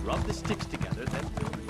Rub the sticks together, then build it.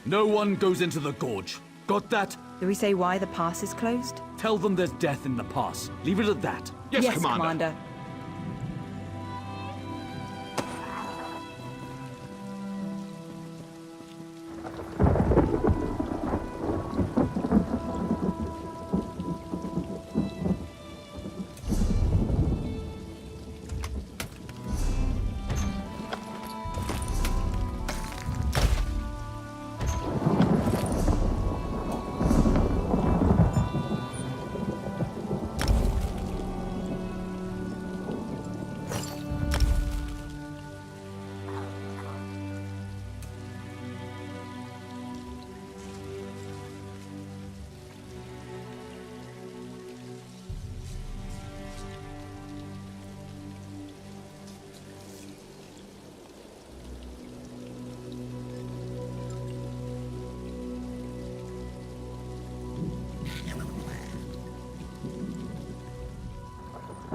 No one goes into the gorge. Got that? Do we say why the pass is closed? Tell them there's death in the pass. Leave it at that. Yes, Commander.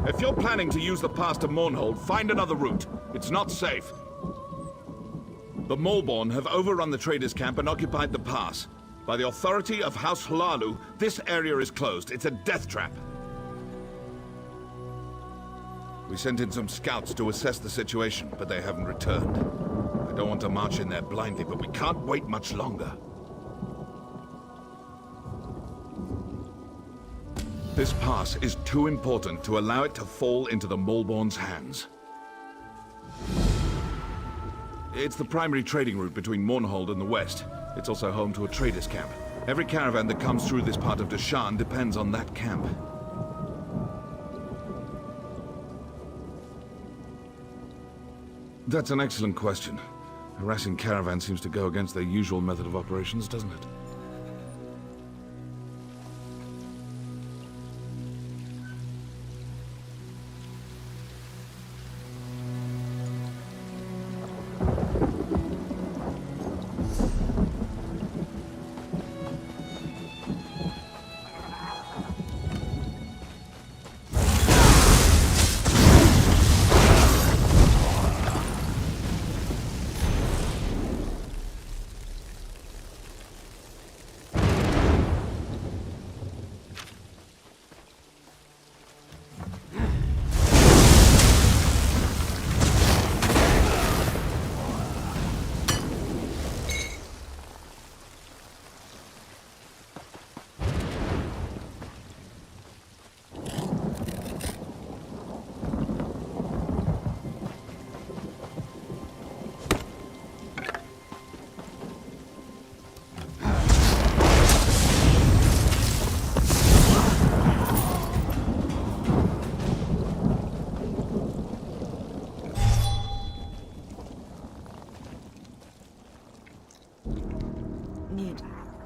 If you're planning to use the pass to Mournhold, find another route. It's not safe. The Maulborn have overrun the traders' camp and occupied the pass. By the authority of House Hlalu, this area is closed. It's a death trap. We sent in some scouts to assess the situation, but they haven't returned. I don't want to march in there blindly, but we can't wait much longer. This pass is too important to allow it to fall into the Maulborn's hands. It's the primary trading route between Mournhold and the west. It's also home to a trader's camp. Every caravan that comes through this part of Deshan depends on that camp. That's an excellent question. Harassing caravans seems to go against their usual method of operations, doesn't it?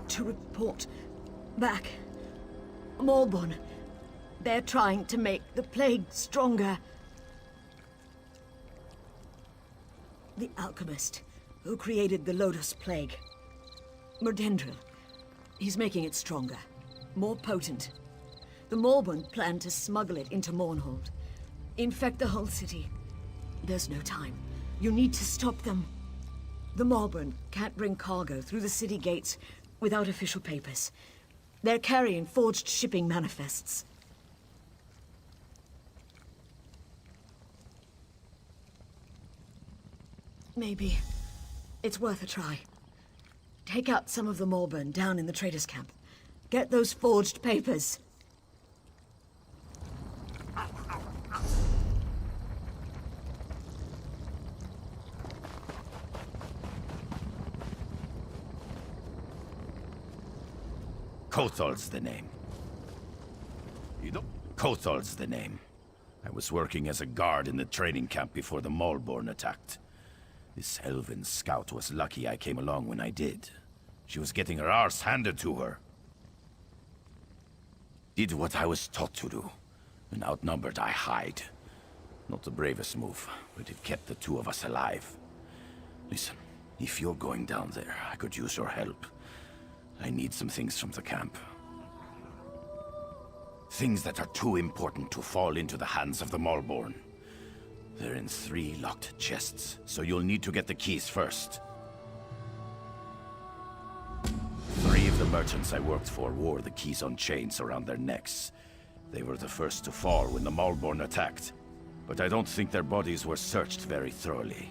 To report back. Maulborn. They're trying to make the plague stronger. The alchemist who created the Lotus Plague. Murdendril. He's making it stronger. More potent. The Maulborn plan to smuggle it into Mournhold. Infect the whole city. There's no time. You need to stop them. The Maulborn can't bring cargo through the city gates without official papers. They're carrying forged shipping manifests. Maybe it's worth a try. Take out some of the Maulborn down in the traders' camp. Get those forged papers. Kothol's the name. You don't... Kothol's the name. I was working as a guard in the training camp before the Maulborn attacked. This elven scout was lucky I came along when I did. She was getting her arse handed to her. Did what I was taught to do. When outnumbered, I hide. Not the bravest move, but it kept the two of us alive. Listen, if you're going down there, I could use your help. I need some things from the camp. Things that are too important to fall into the hands of the Maulborn. They're in 3 locked chests, so you'll need to get the keys first. 3 of the merchants I worked for wore the keys on chains around their necks. They were the first to fall when the Maulborn attacked, but I don't think their bodies were searched very thoroughly.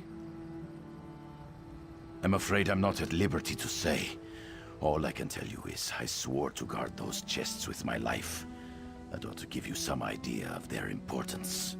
I'm afraid I'm not at liberty to say. All I can tell you is I swore to guard those chests with my life. That ought to give you some idea of their importance.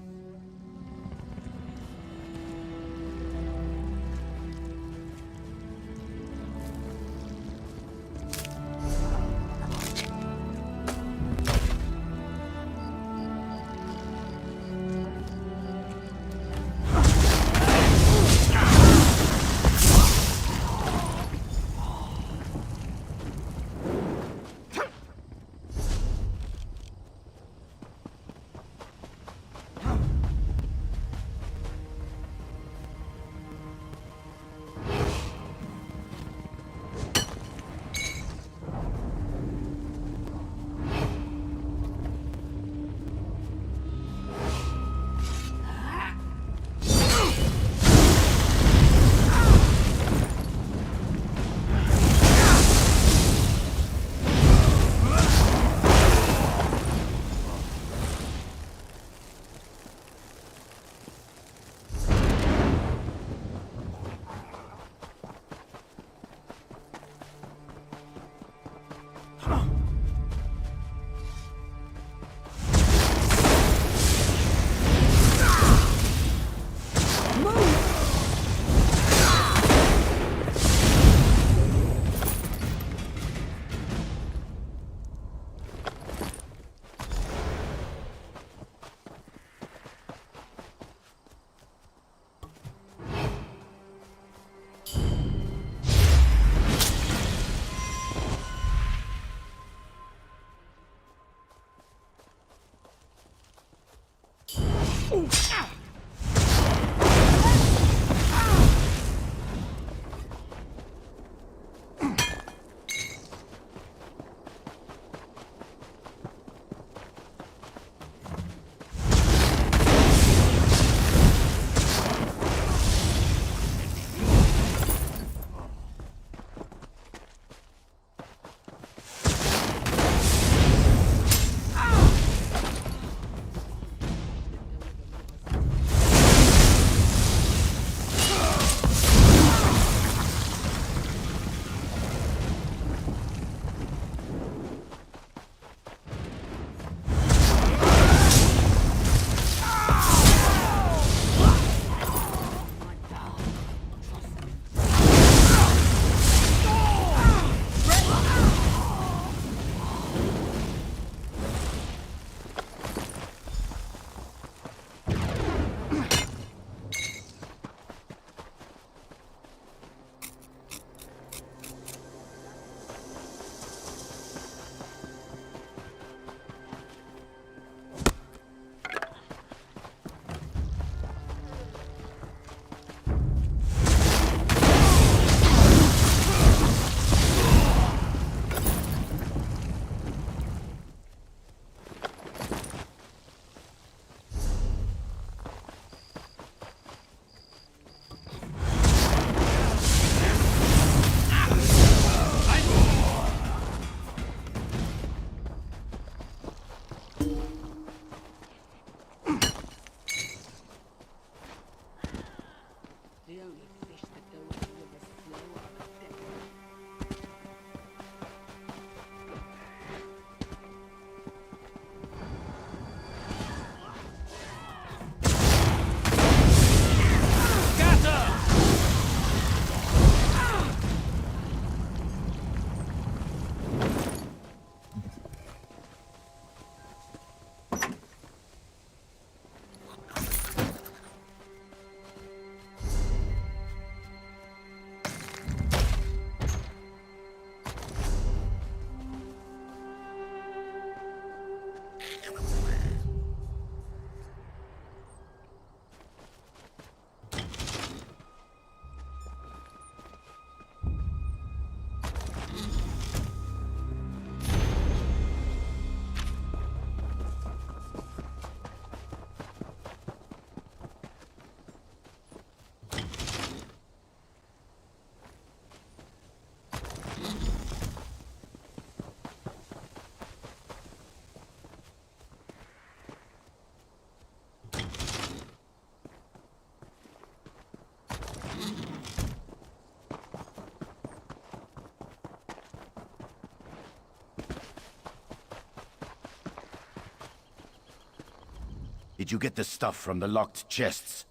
Did you get the stuff from the locked chests?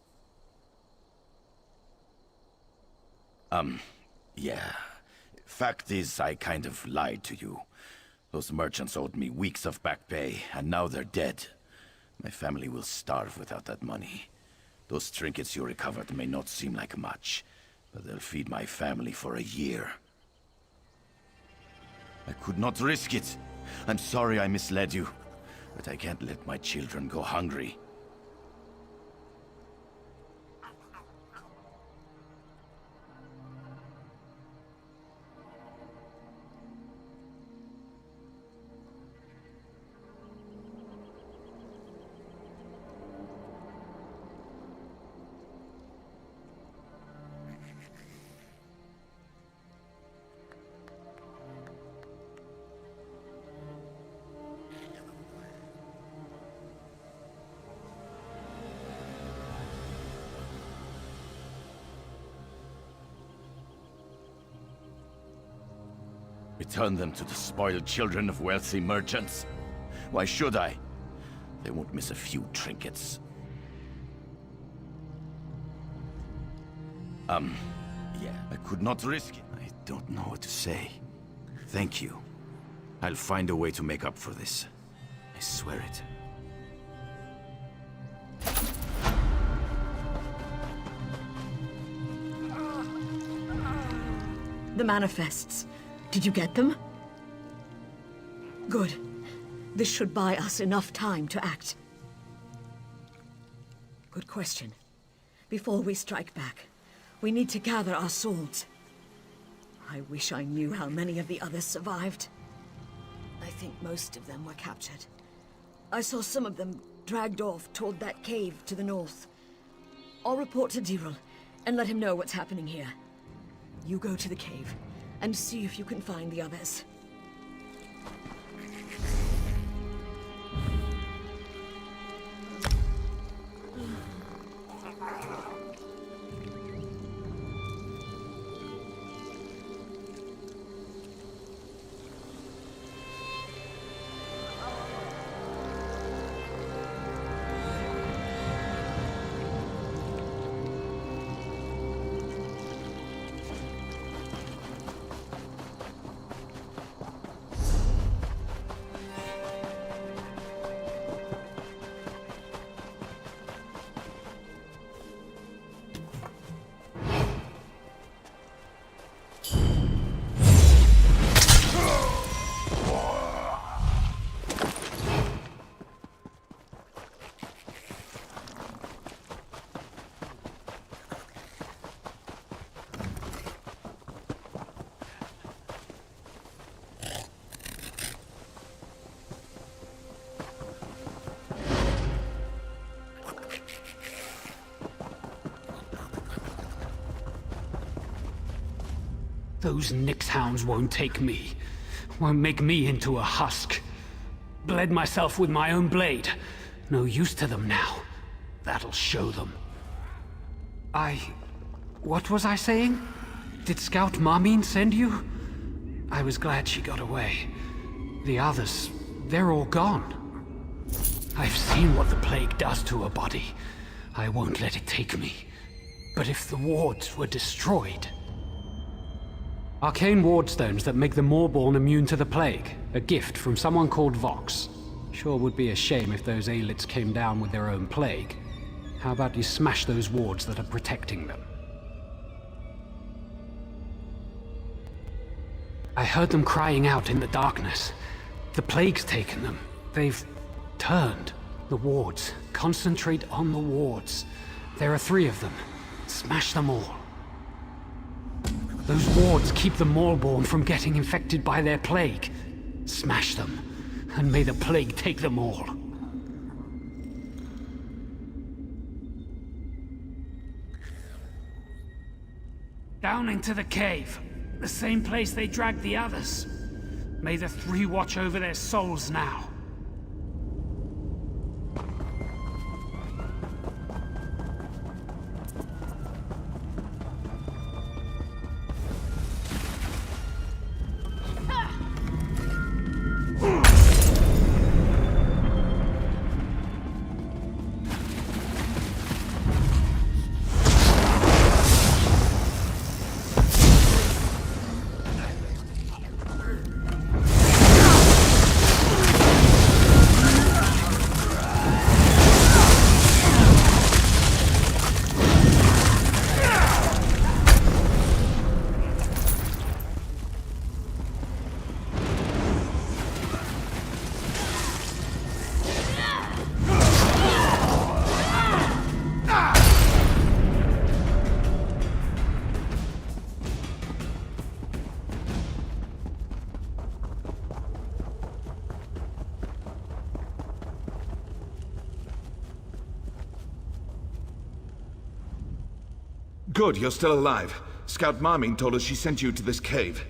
Yeah. Fact is, I kind of lied to you. Those merchants owed me weeks of back pay, and now they're dead. My family will starve without that money. Those trinkets you recovered may not seem like much, but they'll feed my family for a year. I could not risk it. I'm sorry I misled you, but I can't let my children go hungry. Return them to the spoiled children of wealthy merchants? Why should I? They won't miss a few trinkets. Yeah, I could not risk it. I don't know what to say. Thank you. I'll find a way to make up for this. I swear it. The manifests. Did you get them? Good. This should buy us enough time to act. Good question. Before we strike back, we need to gather our swords. I wish I knew how many of the others survived. I think most of them were captured. I saw some of them dragged off toward that cave to the north. I'll report to Diril and let him know what's happening here. You go to the cave and see if you can find the others. Those Nyx hounds won't take me. Won't make me into a husk. Bled myself with my own blade. No use to them now. That'll show them. What was I saying? Did Scout Marmine send you? I was glad she got away. The others, they're all gone. I've seen what the plague does to a body. I won't let it take me. But if the wards were destroyed... Arcane wardstones that make the Moorborn immune to the plague. A gift from someone called Vox. Sure would be a shame if those Aelits came down with their own plague. How about you smash those wards that are protecting them? I heard them crying out in the darkness. The plague's taken them. They've turned. The wards. Concentrate on the wards. There are 3 of them. Smash them all. Those wards keep the Moorborn from getting infected by their plague. Smash them, and may the plague take them all. Down into the cave. The same place they dragged the others. May the 3 watch over their souls now. Good, you're still alive. Scout Marmin told us she sent you to this cave.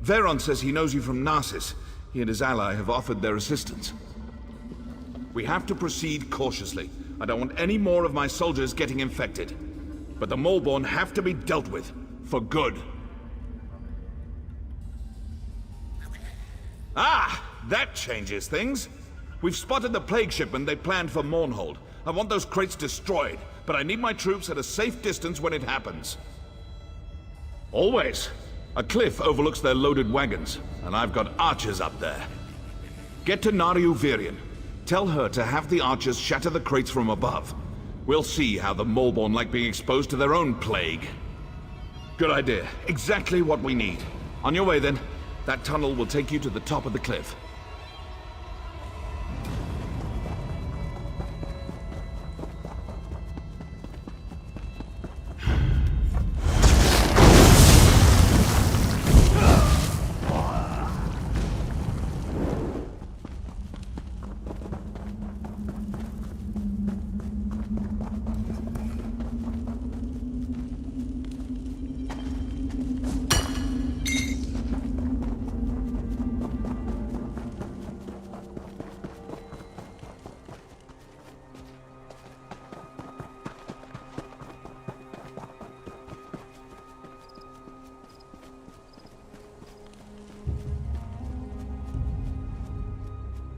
Veron says he knows you from Narsis. He and his ally have offered their assistance. We have to proceed cautiously. I don't want any more of my soldiers getting infected. But the Maulborn have to be dealt with. For good. Ah! That changes things. We've spotted the plague shipment they planned for Mournhold. I want those crates destroyed, but I need my troops at a safe distance when it happens. Always. A cliff overlooks their loaded wagons, and I've got archers up there. Get to Nariu Virion. Tell her to have the archers shatter the crates from above. We'll see how the Maulborn like being exposed to their own plague. Good idea. Exactly what we need. On your way then. That tunnel will take you to the top of the cliff.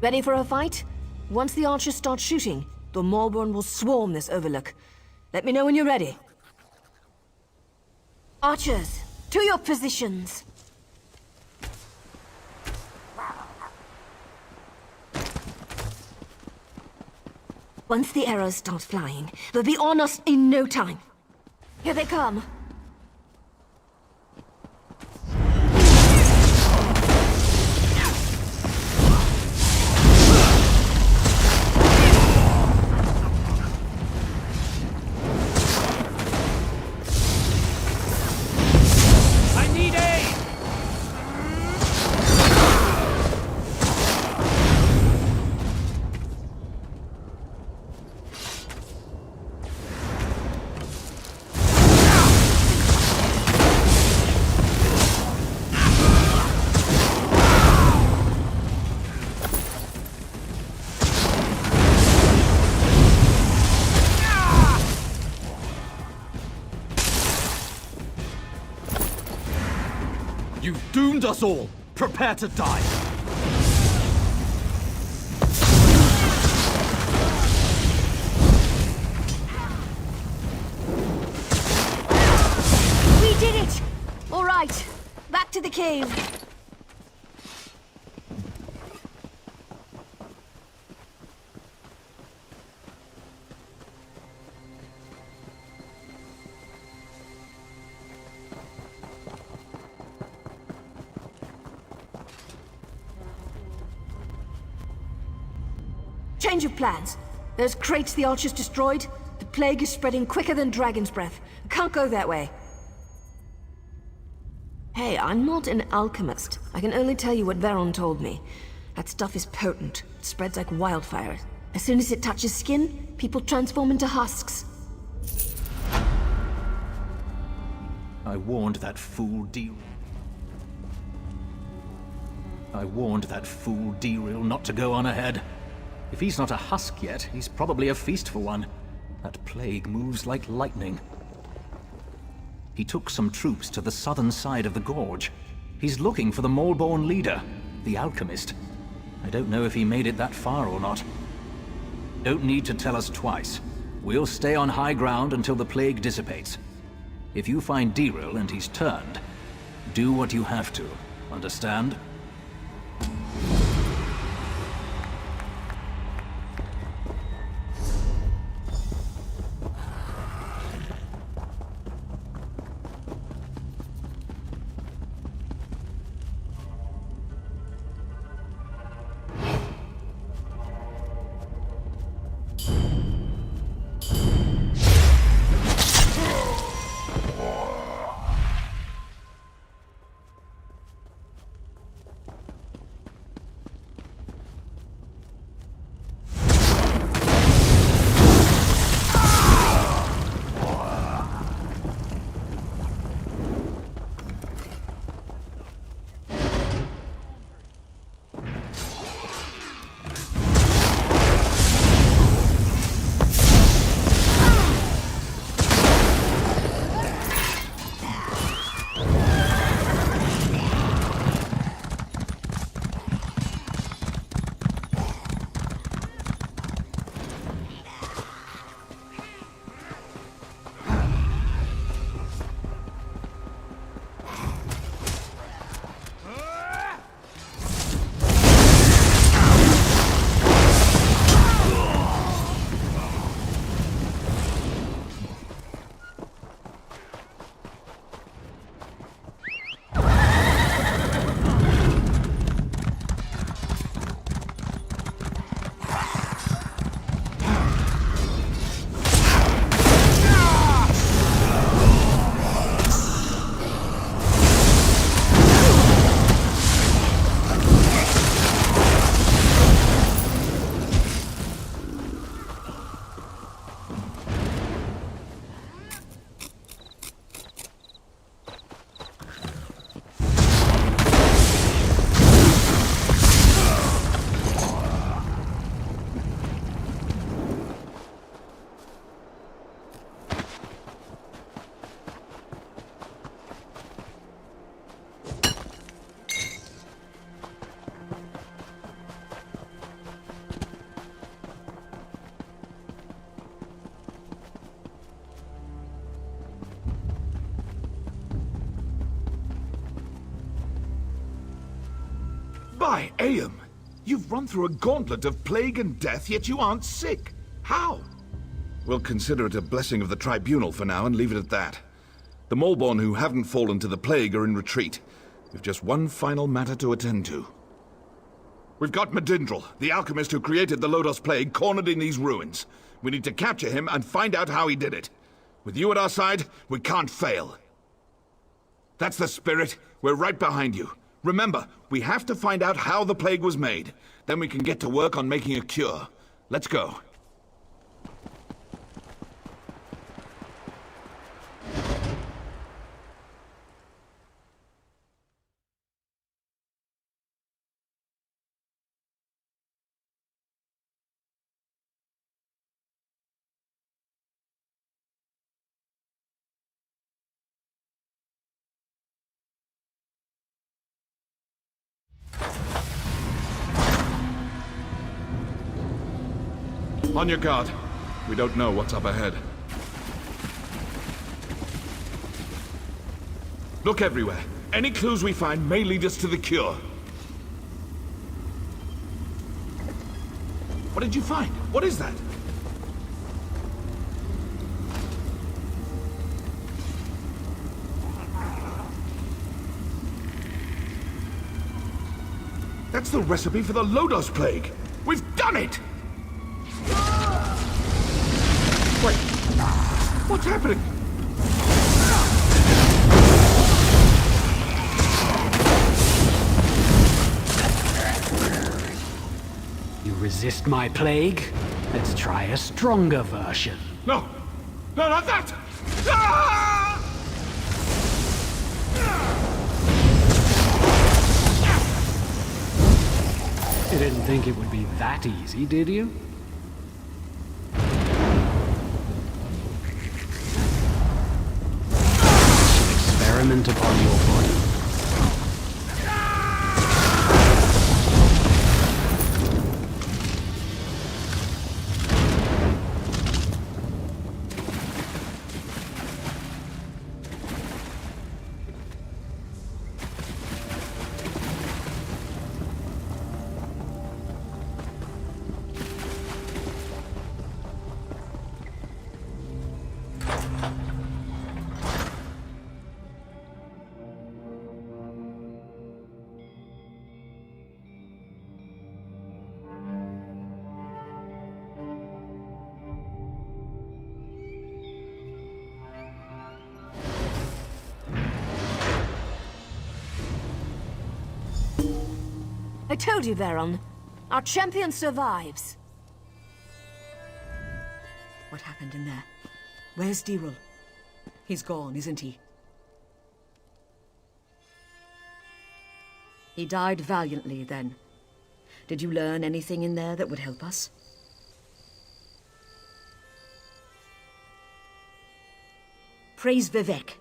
Ready for a fight? Once the archers start shooting, the Maulborn will swarm this overlook. Let me know when you're ready. Archers, to your positions! Once the arrows start flying, they'll be on us in no time. Here they come. You've doomed us all! Prepare to die! We did it! All right, back to the cave. Change of plans. Those crates the archers destroyed, the plague is spreading quicker than dragon's breath. Can't go that way. Hey, I'm not an alchemist. I can only tell you what Veron told me. That stuff is potent. It spreads like wildfire. As soon as it touches skin, people transform into husks. I warned that fool Deril not to go on ahead. If he's not a husk yet, he's probably a feast for one. That plague moves like lightning. He took some troops to the southern side of the gorge. He's looking for the Maulborn leader, the alchemist. I don't know if he made it that far or not. Don't need to tell us twice. We'll stay on high ground until the plague dissipates. If you find Deril and he's turned, do what you have to. Understand? By Aeum, you've run through a gauntlet of plague and death, yet you aren't sick. How? We'll consider it a blessing of the tribunal for now and leave it at that. The Malborn who haven't fallen to the plague are in retreat. We've just one final matter to attend to. We've got Medindral, the alchemist who created the Lodos Plague, cornered in these ruins. We need to capture him and find out how he did it. With you at our side, we can't fail. That's the spirit. We're right behind you. Remember, we have to find out how the plague was made. Then we can get to work on making a cure. Let's go. On your guard. We don't know what's up ahead. Look everywhere. Any clues we find may lead us to the cure. What did you find? What is that? That's the recipe for the Lodos Plague! We've done it! Wait, what's happening? You resist my plague? Let's try a stronger version. No! No, not that! Ah! You didn't think it would be that easy, did you? Experiment upon your body. I told you, Veron. Our champion survives. What happened in there? Where's Dirul? He's gone, isn't he? He died valiantly, then. Did you learn anything in there that would help us? Praise Vivek.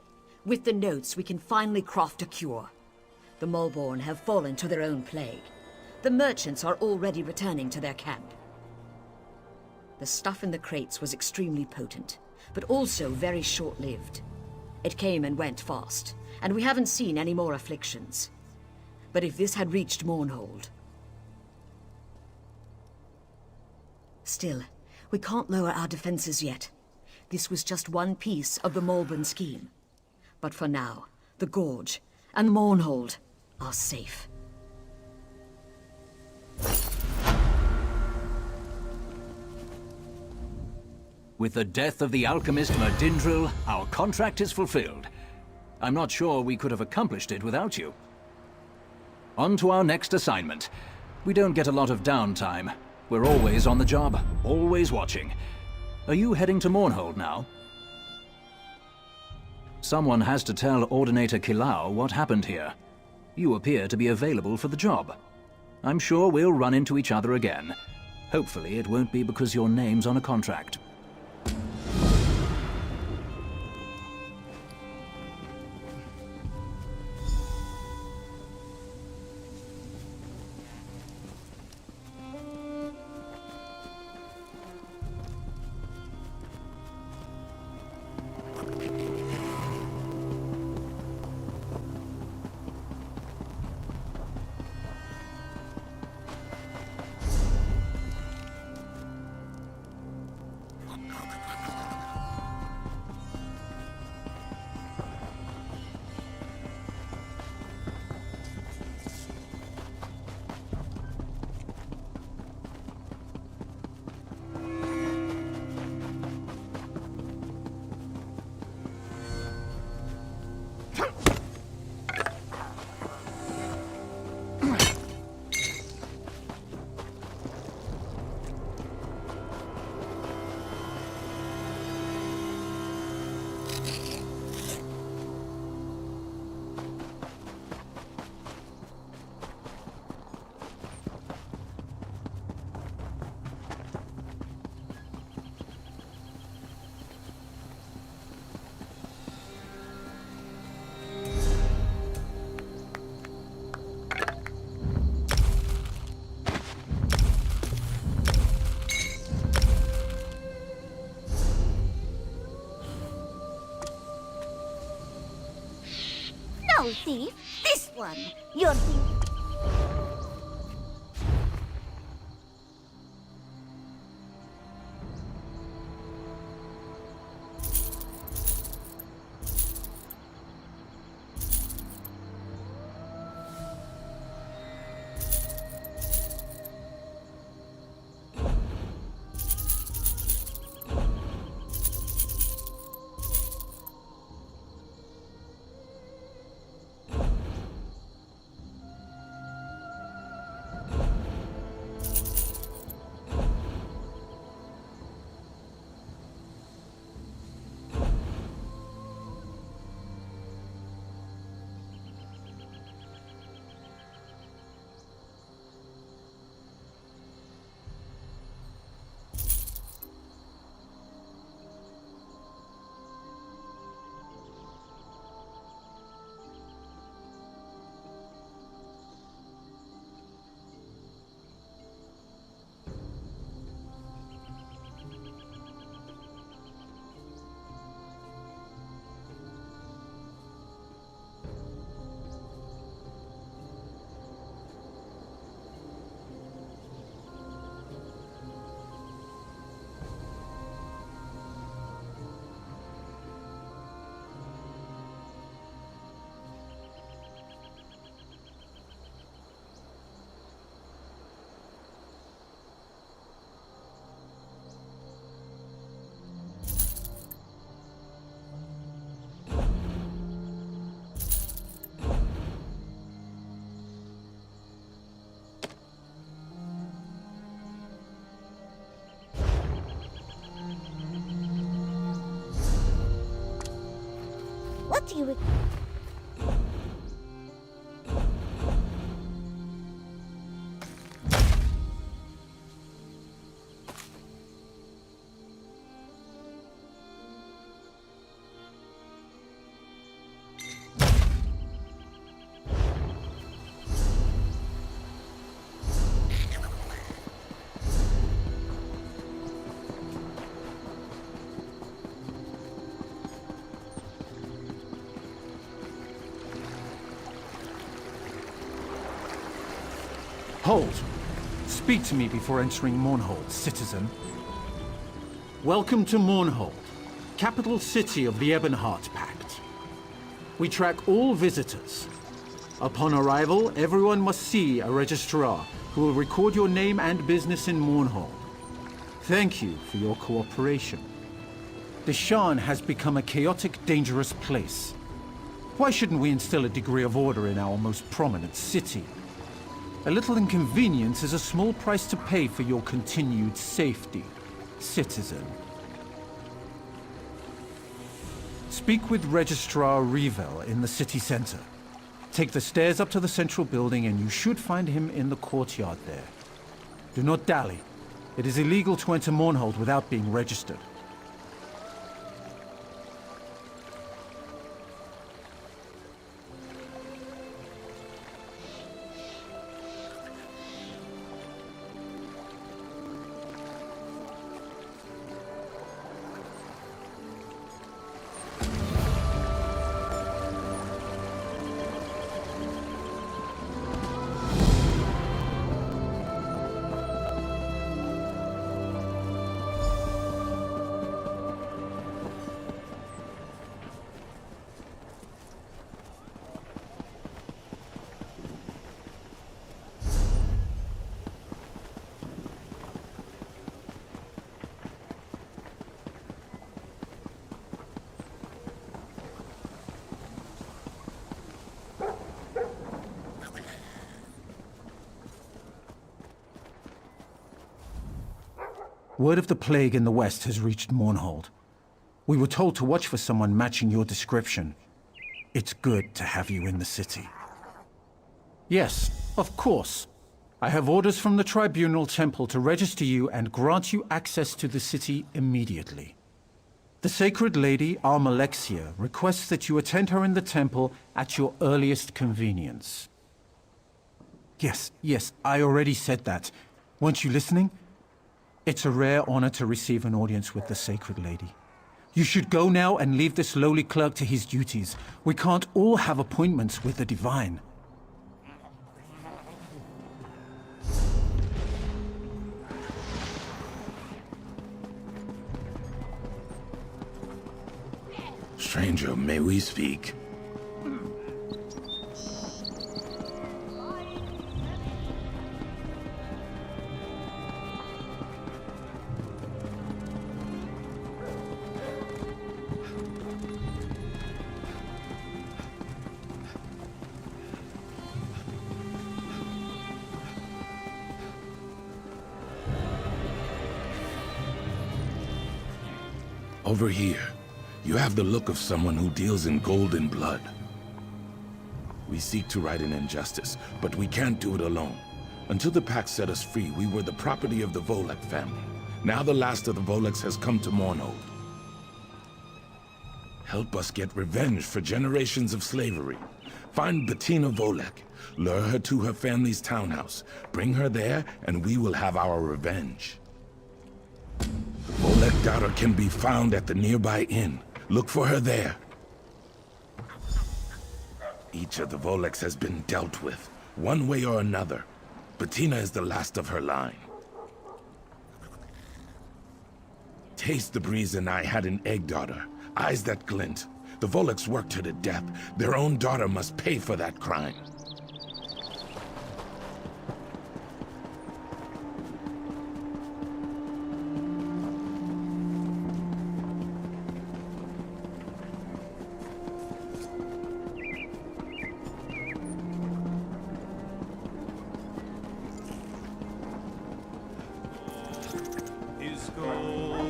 With the notes, we can finally craft a cure. The Malborn have fallen to their own plague. The merchants are already returning to their camp. The stuff in the crates was extremely potent, but also very short-lived. It came and went fast, and we haven't seen any more afflictions. But if this had reached Mournhold... Still, we can't lower our defenses yet. This was just one piece of the Malborn scheme. But for now, the Gorge and Mournhold are safe. With the death of the alchemist Medindral, our contract is fulfilled. I'm not sure we could have accomplished it without you. On to our next assignment. We don't get a lot of downtime. We're always on the job, always watching. Are you heading to Mournhold now? Someone has to tell Ordinator Kilau what happened here. You appear to be available for the job. I'm sure we'll run into each other again. Hopefully it won't be because your name's on a contract. No, thief. This one. You're thief. What do you... Hold! Speak to me before entering Mournhold, citizen. Welcome to Mournhold, capital city of the Ebonheart Pact. We track all visitors. Upon arrival, everyone must see a registrar who will record your name and business in Mournhold. Thank you for your cooperation. The Shan has become a chaotic, dangerous place. Why shouldn't we instill a degree of order in our most prominent city? A little inconvenience is a small price to pay for your continued safety, citizen. Speak with Registrar Revel in the city center. Take the stairs up to the central building and you should find him in the courtyard there. Do not dally. It is illegal to enter Mournhold without being registered. Word of the plague in the west has reached Mournhold. We were told to watch for someone matching your description. It's good to have you in the city. Yes, of course. I have orders from the Tribunal Temple to register you and grant you access to the city immediately. The Sacred Lady, Almalexia, requests that you attend her in the temple at your earliest convenience. Yes, I already said that. Weren't you listening? It's a rare honor to receive an audience with the Sacred Lady. You should go now and leave this lowly clerk to his duties. We can't all have appointments with the divine. Stranger, may we speak? Over here, you have the look of someone who deals in gold and blood. We seek to right an injustice, but we can't do it alone. Until the Pact set us free, we were the property of the Volek family. Now the last of the Voleks has come to Mournhold. Help us get revenge for generations of slavery. Find Bettina Volek, lure her to her family's townhouse, bring her there, and we will have our revenge. The Volek daughter can be found at the nearby inn. Look for her there. Each of the Voleks has been dealt with, one way or another. Bettina is the last of her line. Taste the breeze and I had an egg daughter, eyes that glint. The Voleks worked her to death. Their own daughter must pay for that crime.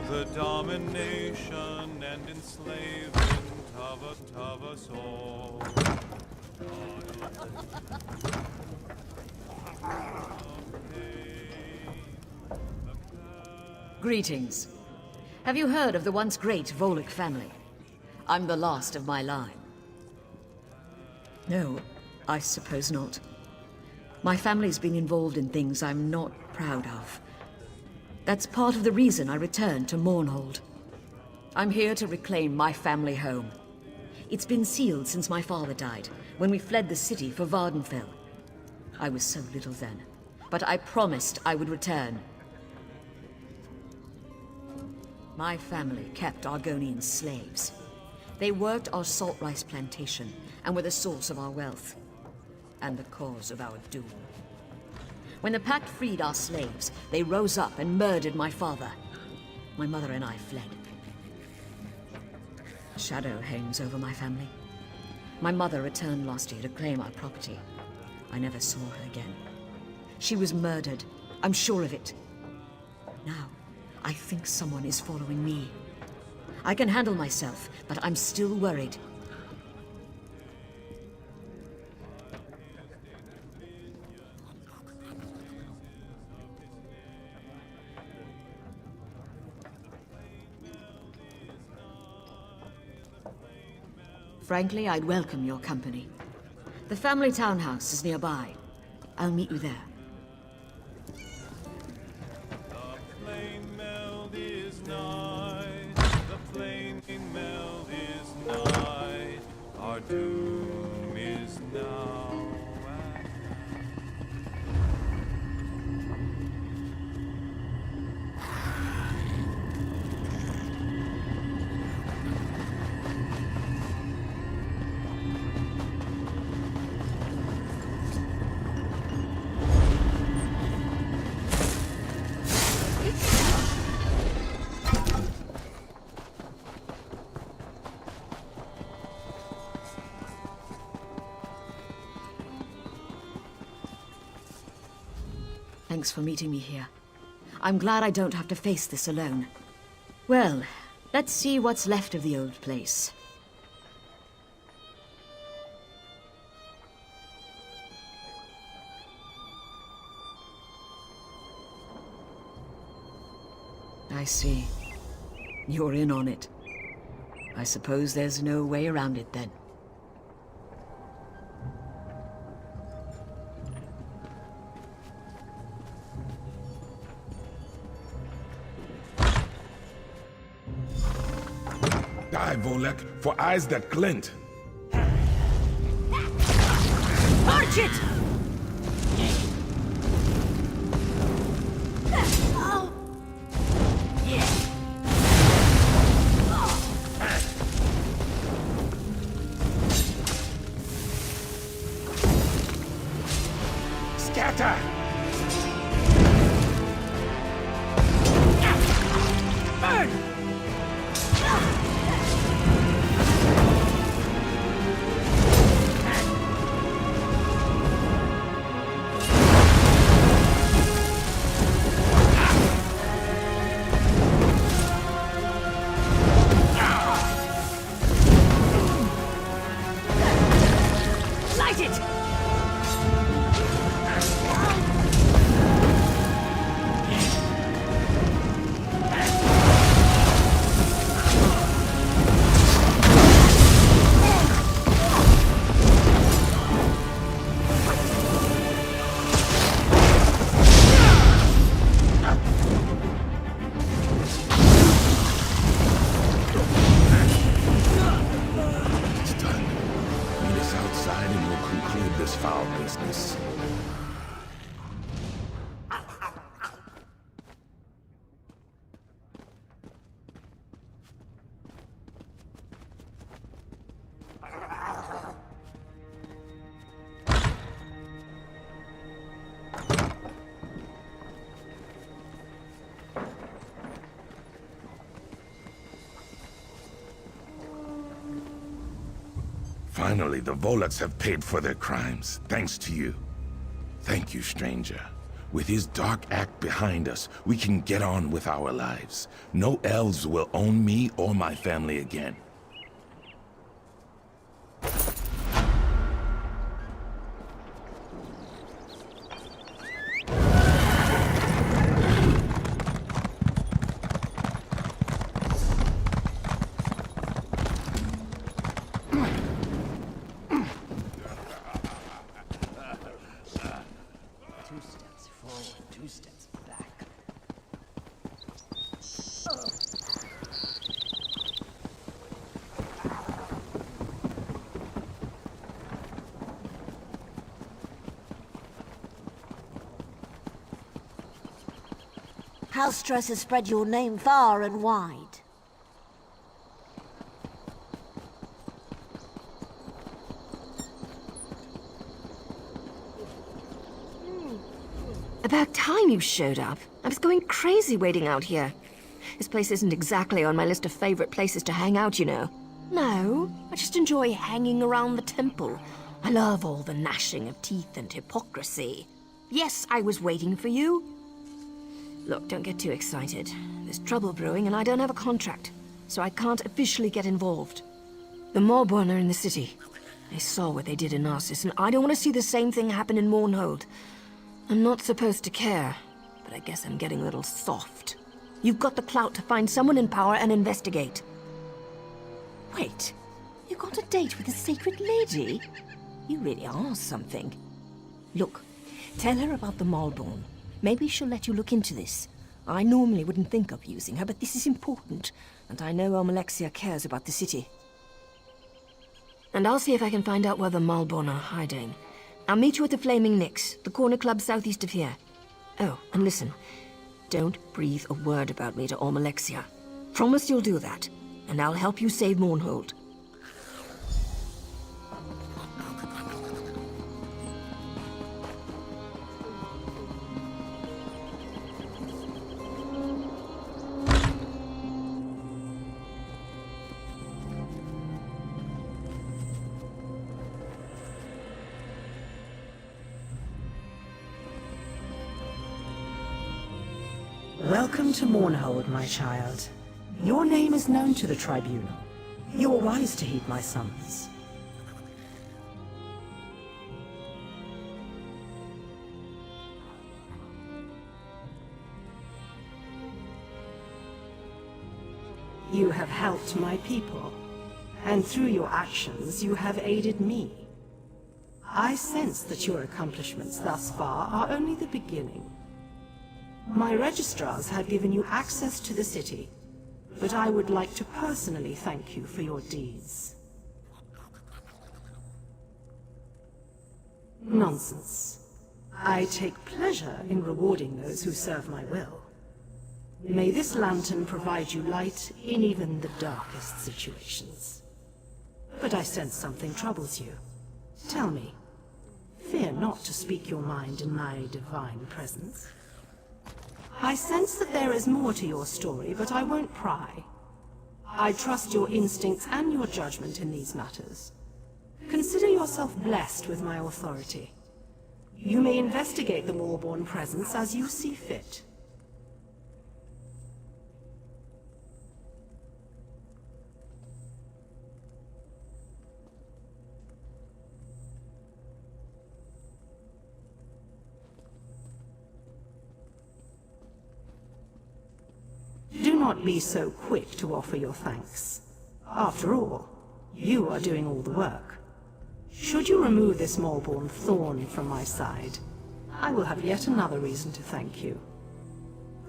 The domination and enslavement of us all. Greetings. Have you heard of the once great Volek family? I'm the last of my line. No, I suppose not. My family's been involved in things I'm not proud of. That's part of the reason I returned to Mournhold. I'm here to reclaim my family home. It's been sealed since my father died, when we fled the city for Vardenfell. I was so little then, but I promised I would return. My family kept Argonian slaves. They worked our salt rice plantation and were the source of our wealth, and the cause of our doom. When the Pact freed our slaves, they rose up and murdered my father. My mother and I fled. A shadow hangs over my family. My mother returned last year to claim our property. I never saw her again. She was murdered. I'm sure of it. Now, I think someone is following me. I can handle myself, but I'm still worried. Frankly, I'd welcome your company. The family townhouse is nearby. I'll meet you there. The flame meld is nigh. The flame meld is nigh. Our doom is now. Thanks for meeting me here. I'm glad I don't have to face this alone. Well, let's see what's left of the old place. I see. You're in on it. I suppose there's no way around it then. eye, Volek, for eyes that glint. Arch it! Scatter! Burn! Light it! It's done. Meet us outside and we'll conclude this foul business. Finally, the Voleks have paid for their crimes, thanks to you. Thank you, stranger. With his dark act behind us, we can get on with our lives. No elves will own me or my family again. Two steps forward, two steps back. House stress has spread your name far and wide. About time you showed up. I was going crazy waiting out here. This place isn't exactly on my list of favorite places to hang out, you know. No, I just enjoy hanging around the temple. I love all the gnashing of teeth and hypocrisy. Yes, I was waiting for you. Look, don't get too excited. There's trouble brewing and I don't have a contract, so I can't officially get involved. The Morborn are in the city. They saw what they did in Narcissus, and I don't want to see the same thing happen in Mournhold. I'm not supposed to care, but I guess I'm getting a little soft. You've got the clout to find someone in power and investigate. Wait, you got a date with a sacred lady? You really are something. Look, tell her about the Malborn. Maybe she'll let you look into this. I normally wouldn't think of using her, but this is important, and I know Alexia cares about the city. And I'll see if I can find out where the Malborn are hiding. I'll meet you at the Flaming Nix, the corner club southeast of here. Oh, and listen, don't breathe a word about me to Alexia. Promise you'll do that, and I'll help you save Mournhold. Welcome to Mournhold, my child. Your name is known to the Tribunal. You are wise to heed my summons. You have helped my people, and through your actions you have aided me. I sense that your accomplishments thus far are only the beginning. My registrars have given you access to the city, but I would like to personally thank you for your deeds. Nonsense. I take pleasure in rewarding those who serve my will. May this lantern provide you light in even the darkest situations. But I sense something troubles you. Tell me. Fear not to speak your mind in my divine presence. I sense that there is more to your story, but I won't pry. I trust your instincts and your judgment in these matters. Consider yourself blessed with my authority. You may investigate the Moorborn presence as you see fit. Do not be so quick to offer your thanks. After all, you are doing all the work. Should you remove this Moorborn thorn from my side, I will have yet another reason to thank you.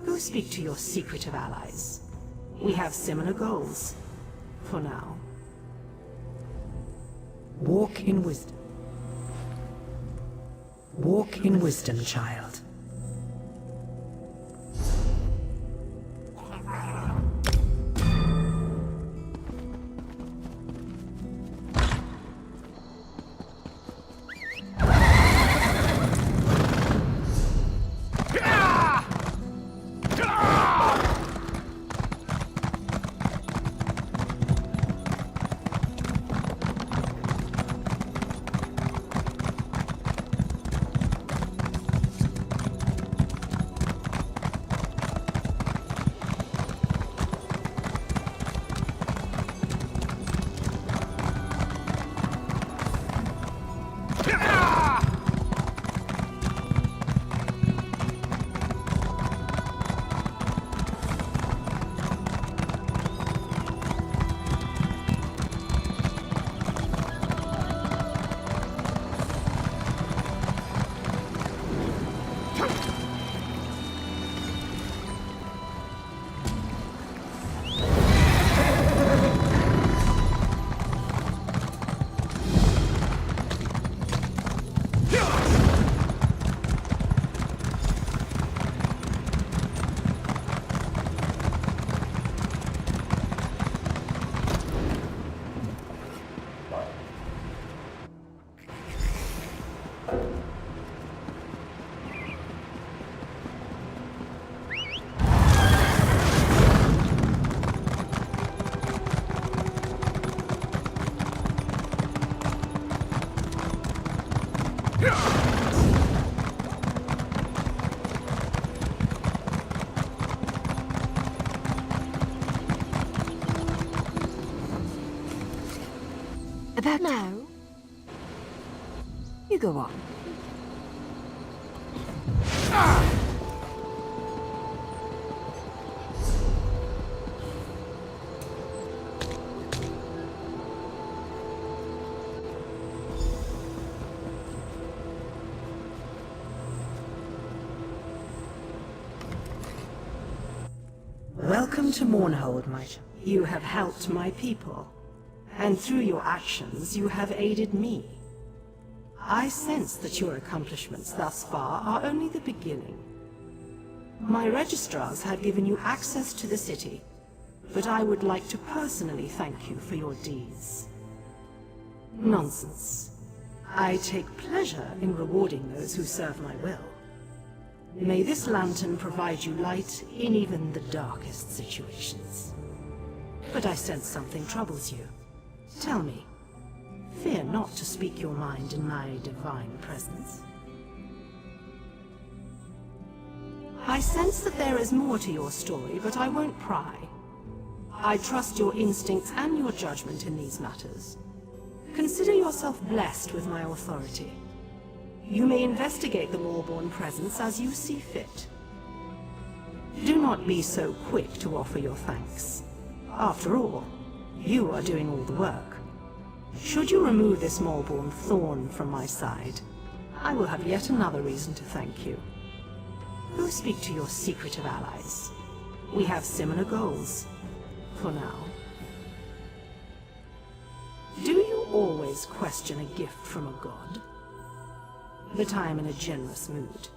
Go speak to your secretive allies. We have similar goals, for now. Walk in wisdom. Walk in wisdom, child. About now? You go on. Welcome to Mournhold, my child. You have helped my people, and through your actions you have aided me. I sense that your accomplishments thus far are only the beginning. My registrars had given you access to the city, but I would like to personally thank you for your deeds. Nonsense. I take pleasure in rewarding those who serve my will. May this lantern provide you light in even the darkest situations. But I sense something troubles you. Tell me. Fear not to speak your mind in my divine presence. I sense that there is more to your story, but I won't pry. I trust your instincts and your judgment in these matters. Consider yourself blessed with my authority. You may investigate the Moorborn presence as you see fit. Do not be so quick to offer your thanks. After all, you are doing all the work. Should you remove this Moorborn thorn from my side, I will have yet another reason to thank you. Go speak to your secretive allies. We have similar goals, for now. Do you always question a gift from a god? But I am in a generous mood.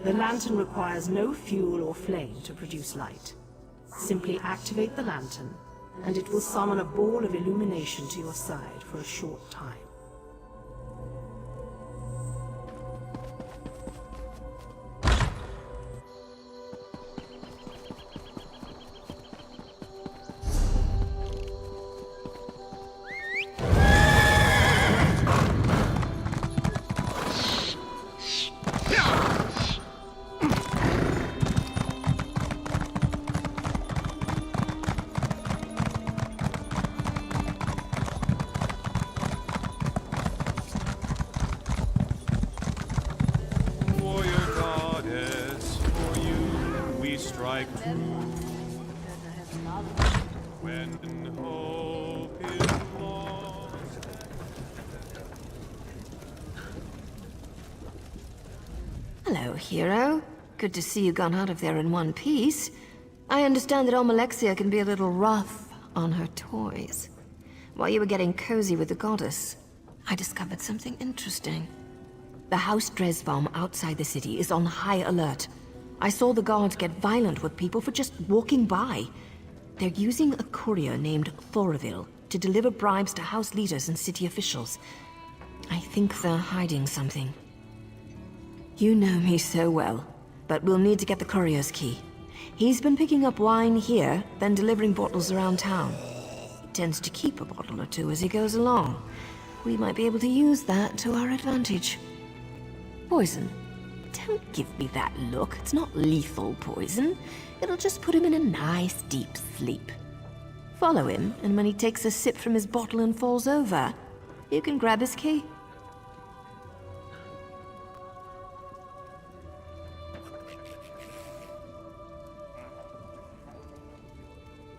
The lantern requires no fuel or flame to produce light. Simply activate the lantern, and it will summon a ball of illumination to your side for a short time. For your goddess, for you we strike true. When hope is lost. Hello, hero. Good to see you gone out of there in one piece. I understand that Almalexia can be a little rough on her toys. While you were getting cozy with the goddess, I discovered something interesting. The House Dresvarm outside the city is on high alert. I saw the guards get violent with people for just walking by. They're using a courier named Thoraville to deliver bribes to house leaders and city officials. I think they're hiding something. You know me so well, but we'll need to get the courier's key. He's been picking up wine here, then delivering bottles around town. He tends to keep a bottle or two as he goes along. We might be able to use that to our advantage. Poison. Don't give me that look. It's not lethal poison. It'll just put him in a nice deep sleep. Follow him, and when he takes a sip from his bottle and falls over, you can grab his key.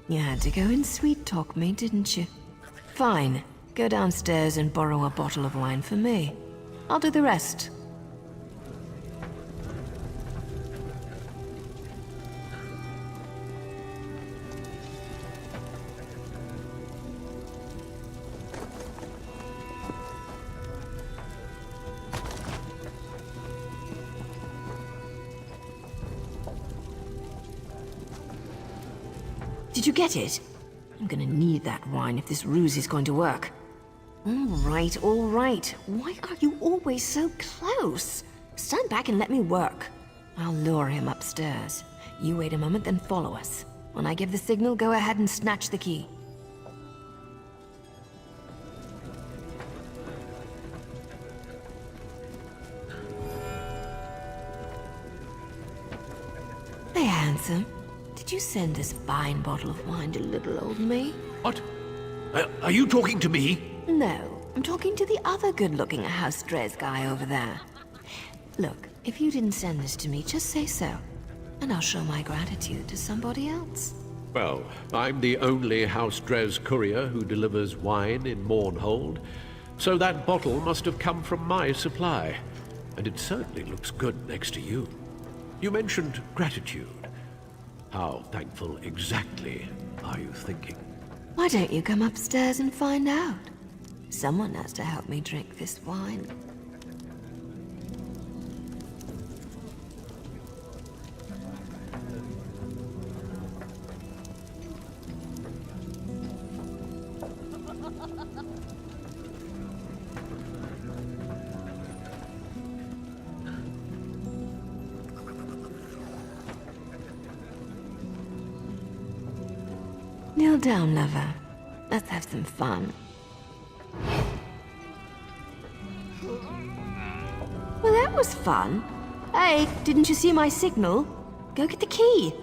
You had to go and sweet-talk me, didn't you? Fine. Go downstairs and borrow a bottle of wine for me. I'll do the rest. Did you get it? I'm gonna need that wine if this ruse is going to work. All right, all right. Why are you always so close? Stand back and let me work. I'll lure him upstairs. You wait a moment, then follow us. When I give the signal, go ahead and snatch the key. Hey, handsome. Did you send this fine bottle of wine to little old me? What? Are you talking to me? No, I'm talking to the other good-looking House Dres guy over there. Look, if you didn't send this to me, just say so. And I'll show my gratitude to somebody else. Well, I'm the only House Dres courier who delivers wine in Mournhold, so that bottle must have come from my supply. And it certainly looks good next to you. You mentioned gratitude. How thankful exactly are you thinking? Why don't you come upstairs and find out? Someone has to help me drink this wine. Kneel down, lover. Let's have some fun. Well, that was fun. Hey, didn't you see my signal? Go get the key.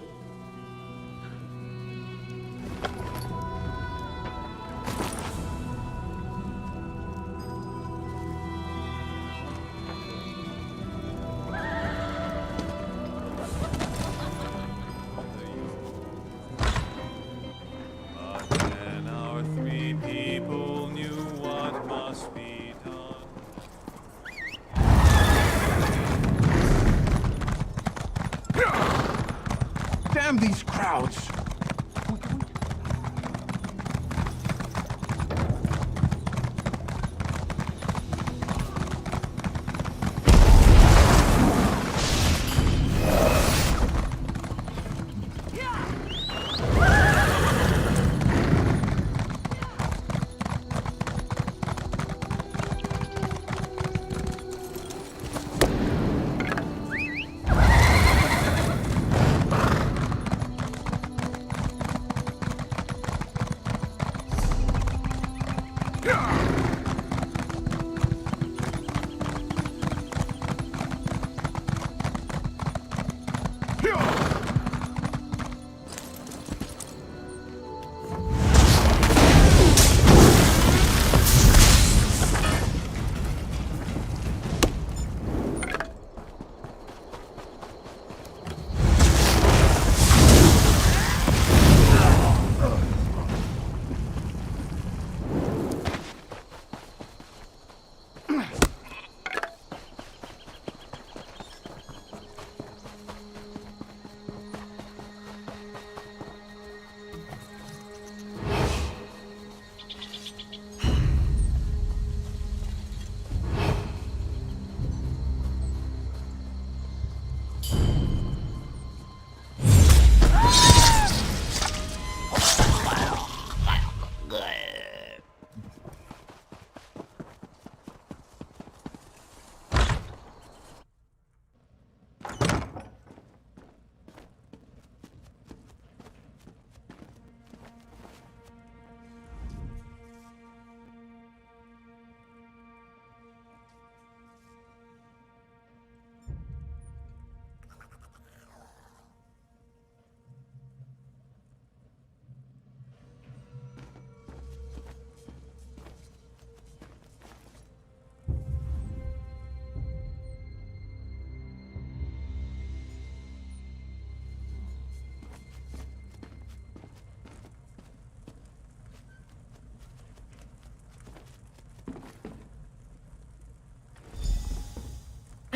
Then our three people knew what must be done. Damn these crowds!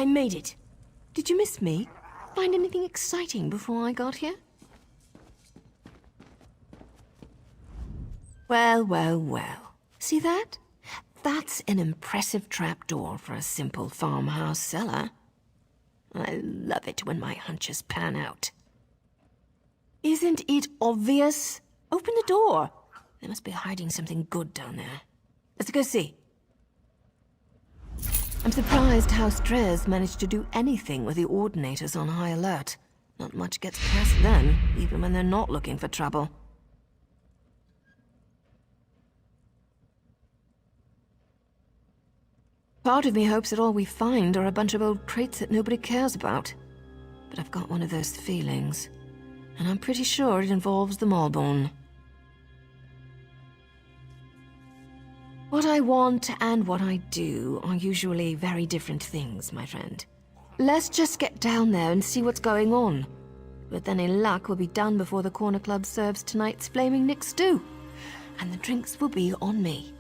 I made it. Did you miss me? Find anything exciting before I got here? Well, well, well. See that? That's an impressive trapdoor for a simple farmhouse cellar. I love it when my hunches pan out. Isn't it obvious? Open the door. They must be hiding something good down there. Let's go see. I'm surprised how Strez managed to do anything with the Ordinators on high alert. Not much gets past them, even when they're not looking for trouble. Part of me hopes that all we find are a bunch of old crates that nobody cares about. But I've got one of those feelings, and I'm pretty sure it involves the Maulborn. What I want and what I do are usually very different things, my friend. Let's just get down there and see what's going on. With any luck, we'll be done before the Corner Club serves tonight's Flaming Nick stew. And the drinks will be on me.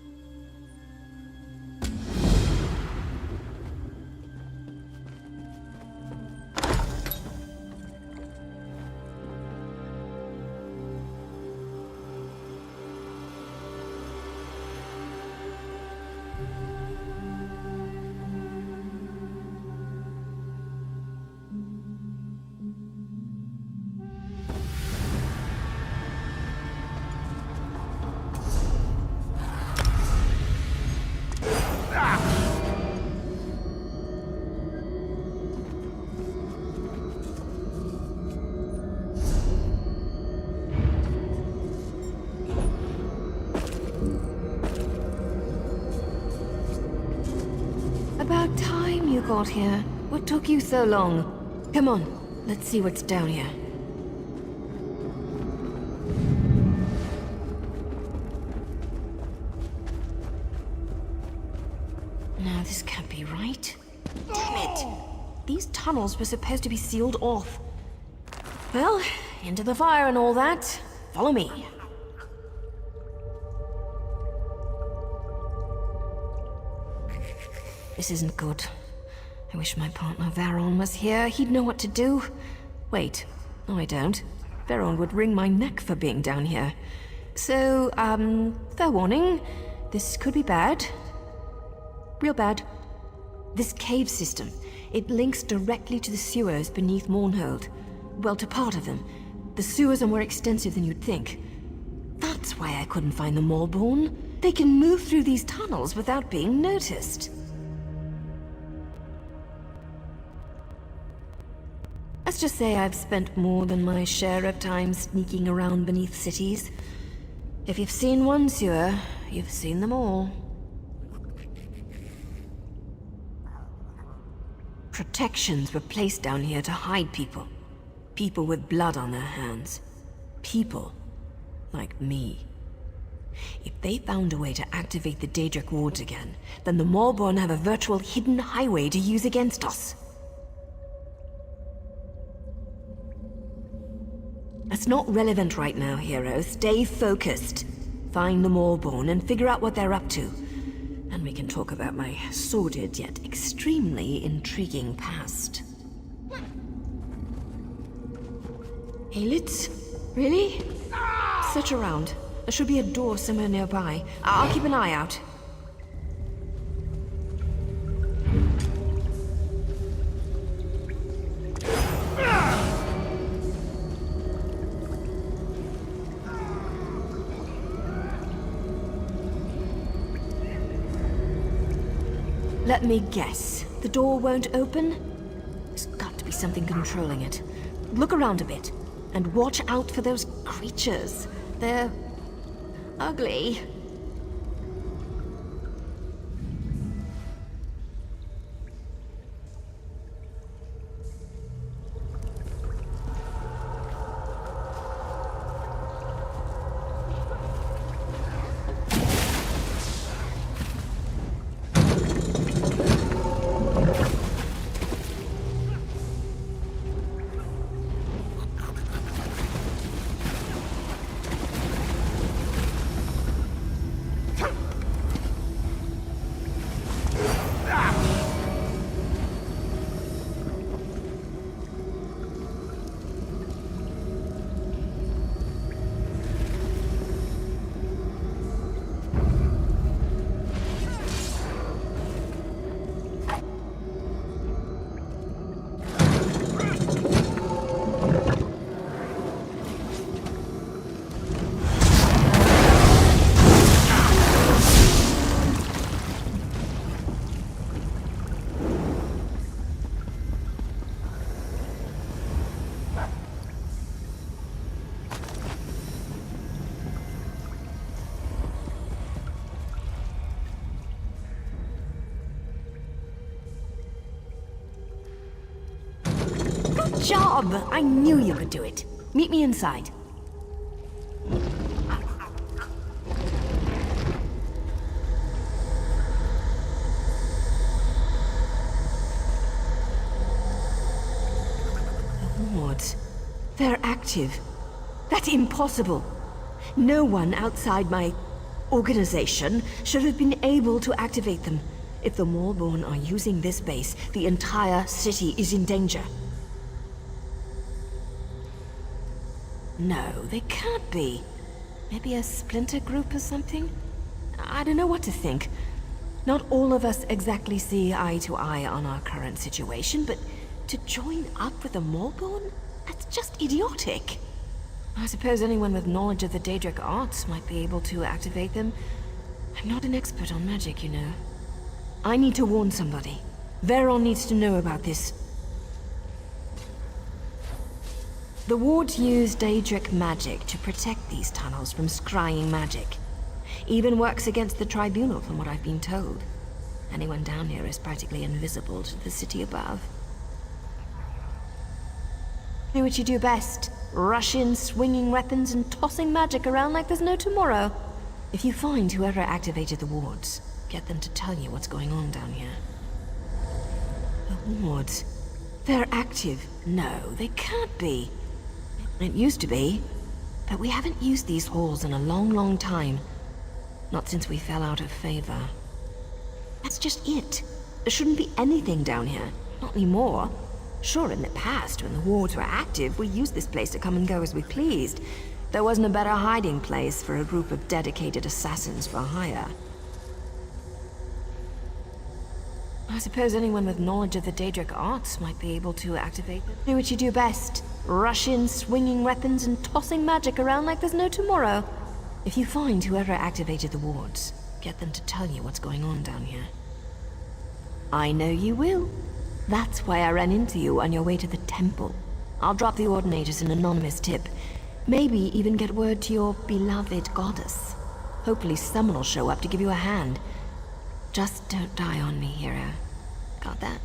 About time you got here. What took you so long? Come on, let's see what's down here. No, this can't be right. Damn it! These tunnels were supposed to be sealed off. Well, into the fire and all that. Follow me. This isn't good. I wish my partner Varon was here. He'd know what to do. Wait. No, I don't. Varon would wring my neck for being down here. So, fair warning. This could be bad. Real bad. This cave system. It links directly to the sewers beneath Mournhold. Well, to part of them. The sewers are more extensive than you'd think. That's why I couldn't find the Maulborn. They can move through these tunnels without being noticed. Let's just say I've spent more than my share of time sneaking around beneath cities. If you've seen one sewer, you've seen them all. Protections were placed down here to hide people. People with blood on their hands. People like me. If they found a way to activate the Daedric wards again, then the Maulborn have a virtual hidden highway to use against us. That's not relevant right now, hero. Stay focused. Find the Maulborn and figure out what they're up to. And we can talk about my sordid yet extremely intriguing past. Aelits? Really? Search around. There should be a door somewhere nearby. I'll keep an eye out. Let me guess. The door won't open? There's got to be something controlling it. Look around a bit, and watch out for those creatures. They're ugly. job! I knew you could do it. Meet me inside. The wards. They're active. That's impossible. No one outside my organization should have been able to activate them. If the Maulborn are using this base, the entire city is in danger. No, they can't be. Maybe a splinter group or something? I don't know what to think. Not all of us exactly see eye to eye on our current situation, but to join up with the Maulborn? That's just idiotic. I suppose anyone with knowledge of the Daedric arts might be able to activate them. I'm not an expert on magic, you know. I need to warn somebody. Veron needs to know about this. The wards use Daedric magic to protect these tunnels from scrying magic. Even works against the Tribunal, from what I've been told. Anyone down here is practically invisible to the city above. Do what you do best. Rush in, swinging weapons and tossing magic around like there's no tomorrow. If you find whoever activated the wards, get them to tell you what's going on down here. The wards. They're active. No, they can't be. It used to be, but we haven't used these halls in a long, long time. Not since we fell out of favor. That's just it. There shouldn't be anything down here. Not anymore. Sure, in the past, when the wards were active, we used this place to come and go as we pleased. There wasn't a better hiding place for a group of dedicated assassins for hire. I suppose anyone with knowledge of the Daedric arts might be able to activate them. Do what you do best. Rush in, swinging weapons and tossing magic around like there's no tomorrow. If you find whoever activated the wards, get them to tell you what's going on down here. I know you will. That's why I ran into you on your way to the temple. I'll drop the Ordinators an anonymous tip. Maybe even get word to your beloved goddess. Hopefully someone will show up to give you a hand. Just don't die on me, hero. Got that?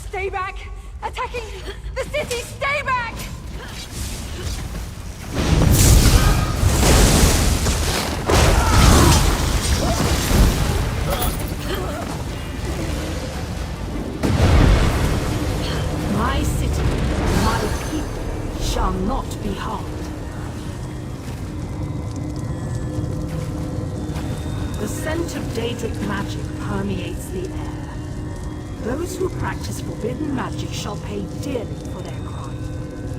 Stay back! Attacking the city! Stay back! My city, my people, shall not be harmed. The scent of Daedric magic permeates the air. Those who practice forbidden magic shall pay dearly for their crime.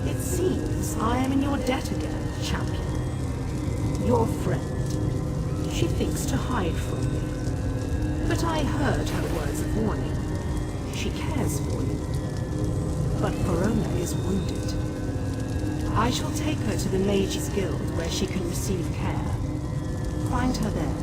It seems I am in your debt again, champion. Your friend. She thinks to hide from me. But I heard her words of warning. She cares for you. But Verona is wounded. I shall take her to the Mages Guild where she can receive care. Find her there.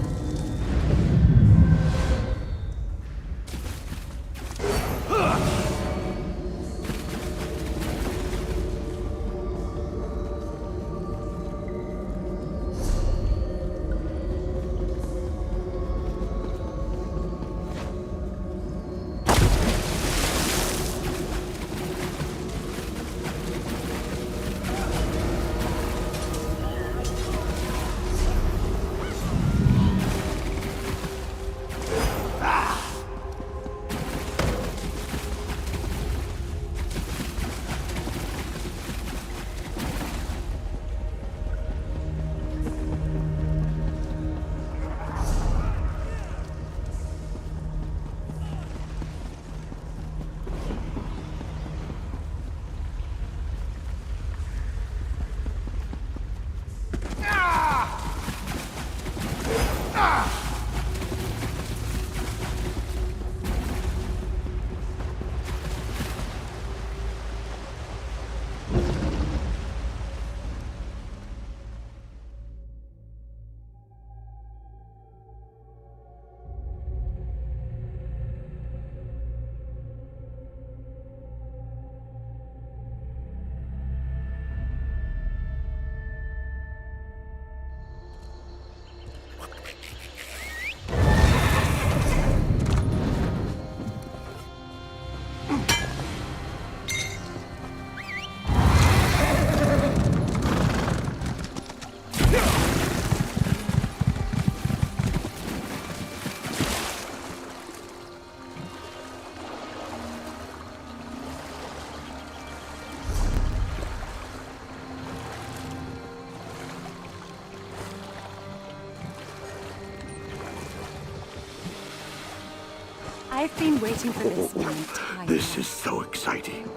I've been waiting for this my entire life. This is so exciting.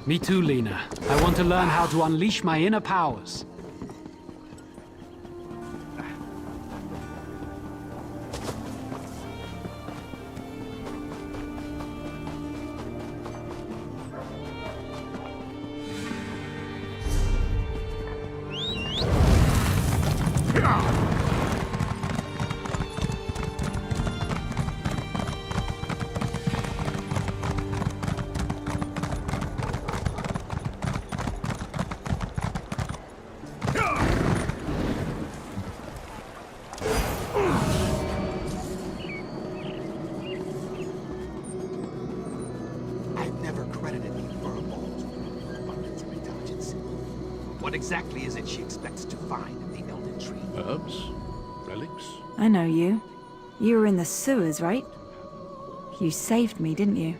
Me too, Lena. I want to learn how to unleash my inner powers. What exactly is it she expects to find in the Elden Tree? Herbs? Relics? I know you. You were in the sewers, right? You saved me, didn't you?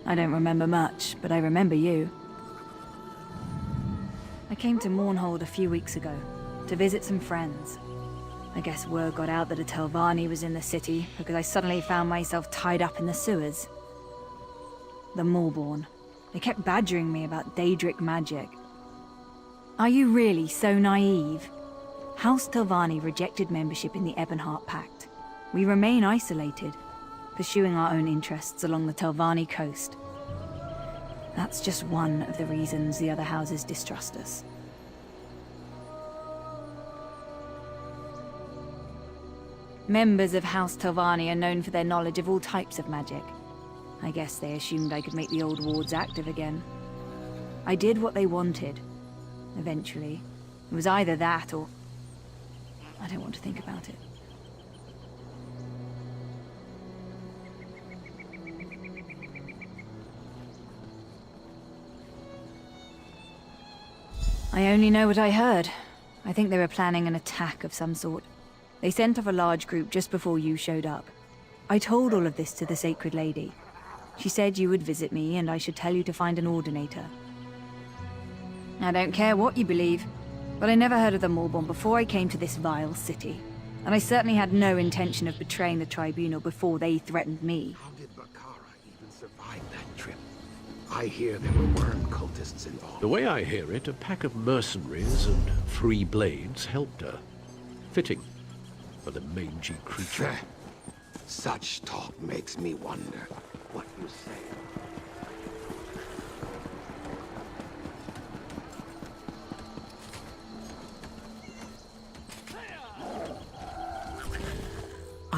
I don't remember much, but I remember you. I came to Mournhold a few weeks ago, to visit some friends. I guess word got out that a Telvanni was in the city, because I suddenly found myself tied up in the sewers. The Maulborn. They kept badgering me about Daedric magic. Are you really so naive? House Telvanni rejected membership in the Ebonheart Pact. We remain isolated, pursuing our own interests along the Telvanni coast. That's just one of the reasons the other houses distrust us. Members of House Telvanni are known for their knowledge of all types of magic. I guess they assumed I could make the old wards active again. I did what they wanted. Eventually. It was either that or... I don't want to think about it. I only know what I heard. I think they were planning an attack of some sort. They sent off a large group just before you showed up. I told all of this to the Sacred Lady. She said you would visit me and I should tell you to find an Ordinator. I don't care what you believe, but I never heard of the Maulborn before I came to this vile city. And I certainly had no intention of betraying the Tribunal before they threatened me. How did Bakara even survive that trip? I hear there were worm cultists involved. The way I hear it, a pack of mercenaries and 3 blades helped her. Fitting for the mangy creature. Such talk makes me wonder what you say.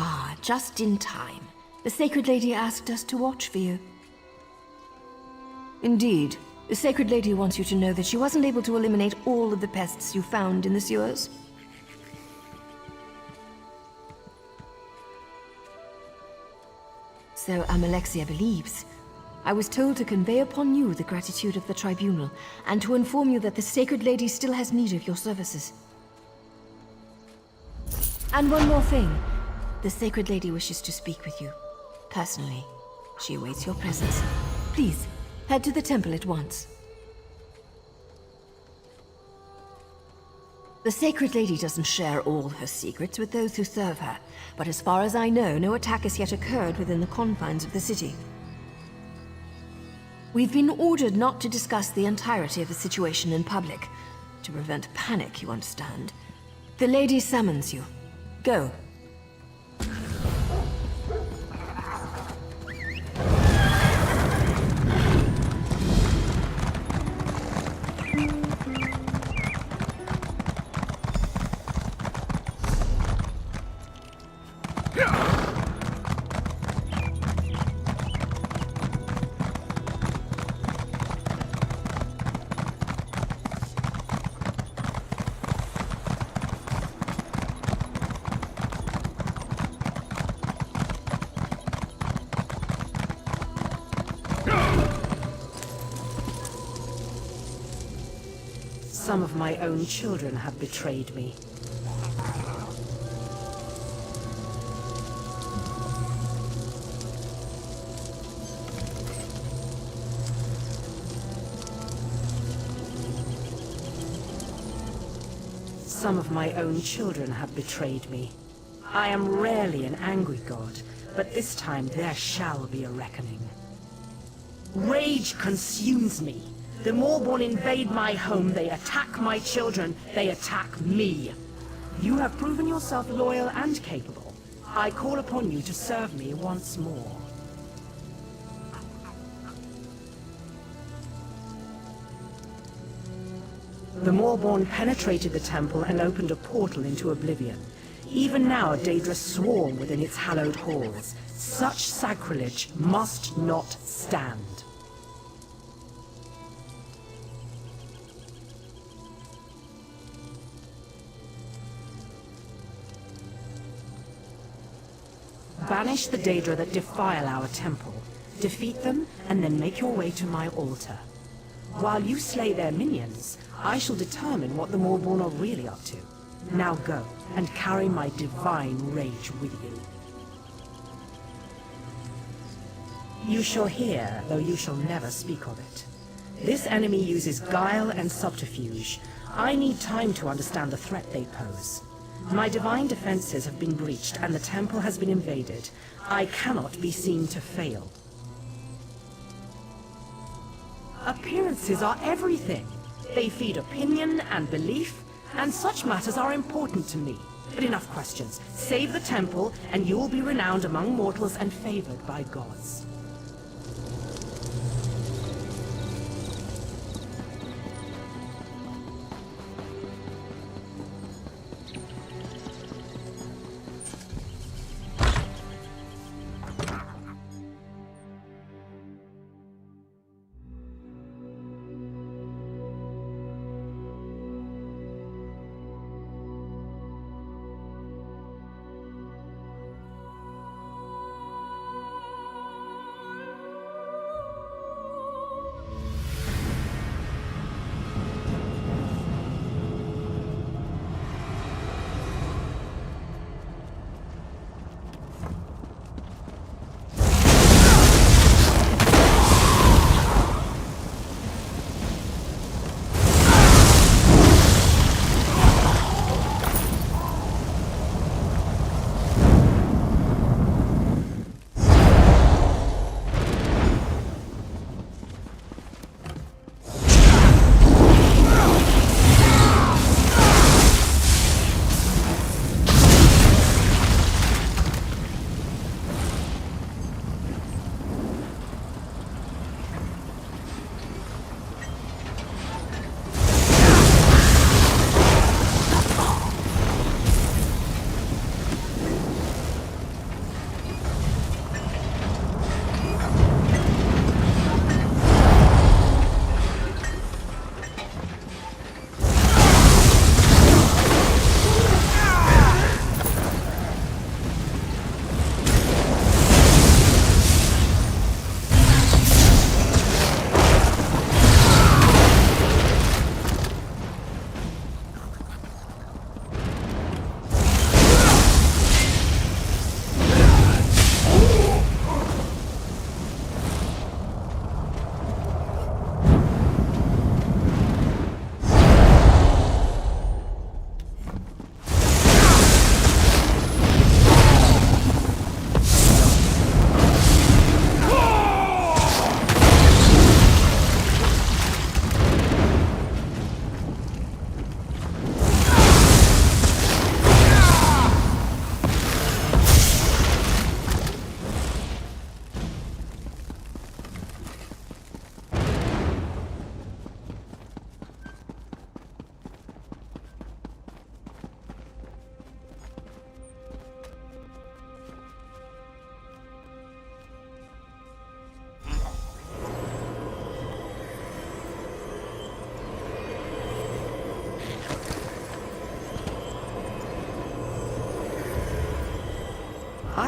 Ah, just in time. The Sacred Lady asked us to watch for you. Indeed. The Sacred Lady wants you to know that she wasn't able to eliminate all of the pests you found in the sewers. So Amalexia believes. I was told to convey upon you the gratitude of the Tribunal, and to inform you that the Sacred Lady still has need of your services. And one more thing. The Sacred Lady wishes to speak with you. Personally. She awaits your presence. Please, head to the temple at once. The Sacred Lady doesn't share all her secrets with those who serve her, but as far as I know, no attack has yet occurred within the confines of the city. We've been ordered not to discuss the entirety of the situation in public. To prevent panic, you understand. The lady summons you. Go. Some of my own children have betrayed me. Some of my own children have betrayed me. I am rarely an angry god, but this time there shall be a reckoning. Rage consumes me. The Moorborn invade my home, they attack my children, they attack me. You have proven yourself loyal and capable. I call upon you to serve me once more. The Moorborn penetrated the temple and opened a portal into oblivion. Even now, Daedra swarm within its hallowed halls. Such sacrilege must not stand. Banish the Daedra that defile our temple. Defeat them, and then make your way to my altar. While you slay their minions, I shall determine what the Moorborn are really up to. Now go, and carry my divine rage with you. You shall hear, though you shall never speak of it. This enemy uses guile and subterfuge. I need time to understand the threat they pose. My divine defenses have been breached, and the temple has been invaded. I cannot be seen to fail. Appearances are everything. They feed opinion and belief, and such matters are important to me. But enough questions. Save the temple, and you will be renowned among mortals and favored by gods.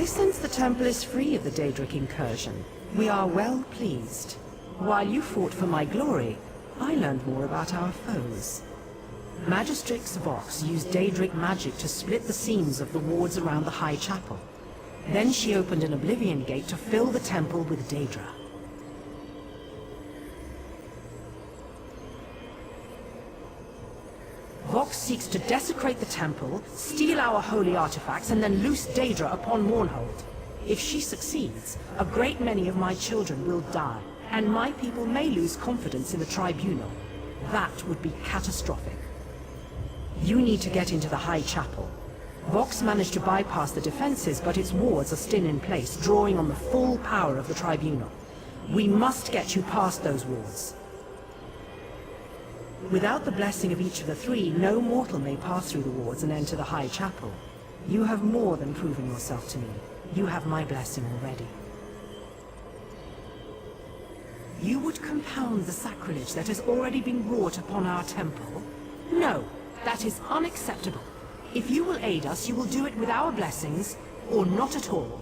I sense the temple is free of the Daedric incursion. We are well pleased. While you fought for my glory, I learned more about our foes. Magistrix Vox used Daedric magic to split the seams of the wards around the High Chapel. Then she opened an Oblivion Gate to fill the temple with Daedra. Vox Vox seeks to desecrate the temple, steal our holy artifacts, and then loose Daedra upon Mournhold. If she succeeds, a great many of my children will die, and my people may lose confidence in the tribunal. That would be catastrophic. You need to get into the High Chapel. Vox managed to bypass the defenses, but its wards are still in place, drawing on the full power of the tribunal. We must get you past those wards. Without the blessing of each of the three, no mortal may pass through the wards and enter the High Chapel. You have more than proven yourself to me. You have my blessing already. You would compound the sacrilege that has already been wrought upon our temple? No, that is unacceptable. If you will aid us, you will do it with our blessings, or not at all.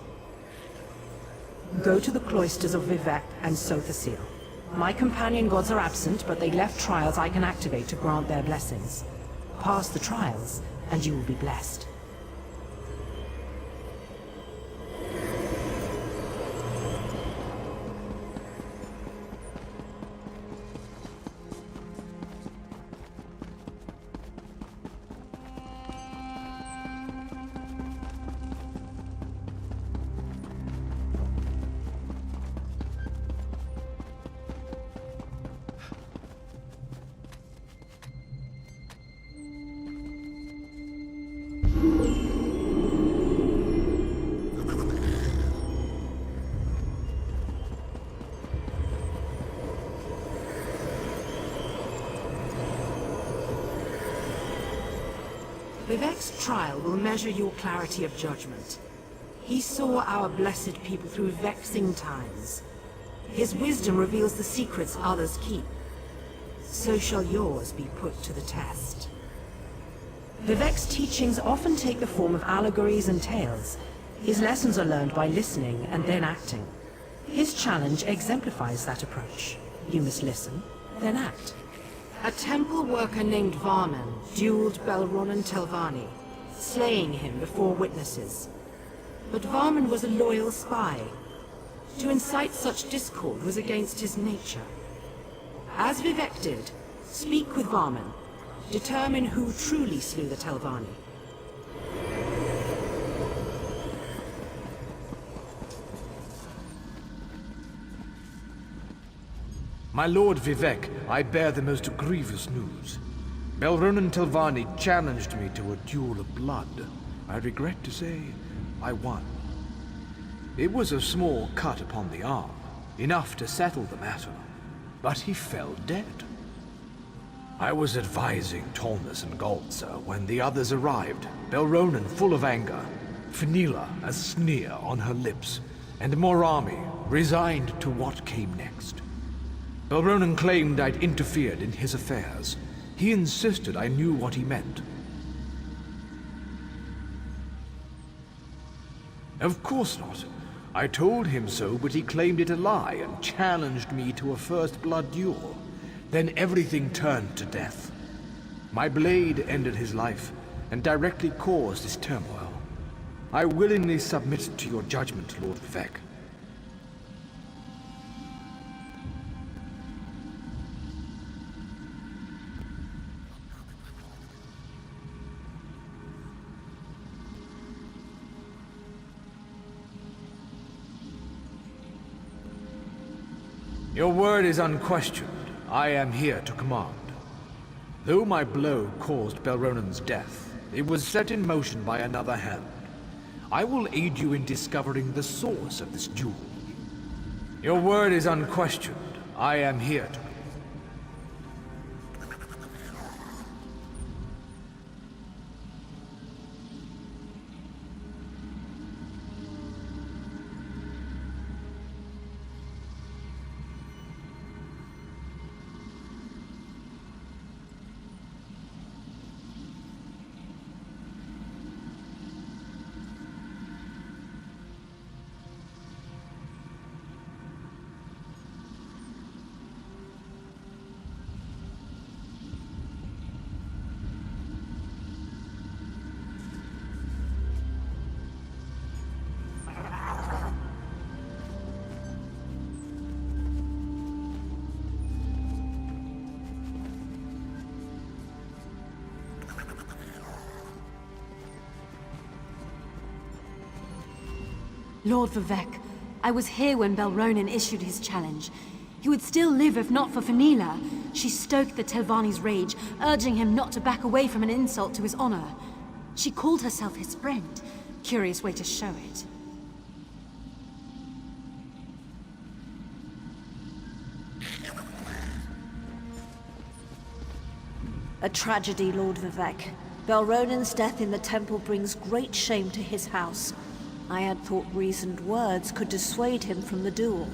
Go to the cloisters of Vivec and Sothasil. My companion gods are absent, but they left trials I can activate to grant their blessings. Pass the trials, and you will be blessed. Vivec's trial will measure your clarity of judgment. He saw our blessed people through vexing times. His wisdom reveals the secrets others keep. So shall yours be put to the test. Vivec's teachings often take the form of allegories and tales. His lessons are learned by listening and then acting. His challenge exemplifies that approach. You must listen, then act. A temple worker named Varman dueled Belronan Telvanni, slaying him before witnesses. But Varman was a loyal spy. To incite such discord was against his nature. As Vivec did, speak with Varman. Determine who truly slew the Telvanni. My lord Vivec, I bear the most grievous news. Belronan Telvanni challenged me to a duel of blood. I regret to say, I won. It was a small cut upon the arm, enough to settle the matter, but he fell dead. I was advising Tolnas and Galtza when the others arrived, Belronan full of anger, Fenila a sneer on her lips, and Morami resigned to what came next. Belronan claimed I'd interfered in his affairs. He insisted I knew what he meant. Of course not. I told him so, but he claimed it a lie and challenged me to a first blood duel. Then everything turned to death. My blade ended his life and directly caused his turmoil. I willingly submit to your judgment, Lord Vivec. Your word is unquestioned. I am here to command. Though my blow caused Belronan's death, it was set in motion by another hand. I will aid you in discovering the source of this duel. Your word is unquestioned. I am here to... Lord Vivek, I was here when Belronen issued his challenge. He would still live if not for Fenila. She stoked the Telvanni's rage, urging him not to back away from an insult to his honor. She called herself his friend. Curious way to show it. A tragedy, Lord Vivek. Belronen's death in the temple brings great shame to his house. I had thought reasoned words could dissuade him from the duel.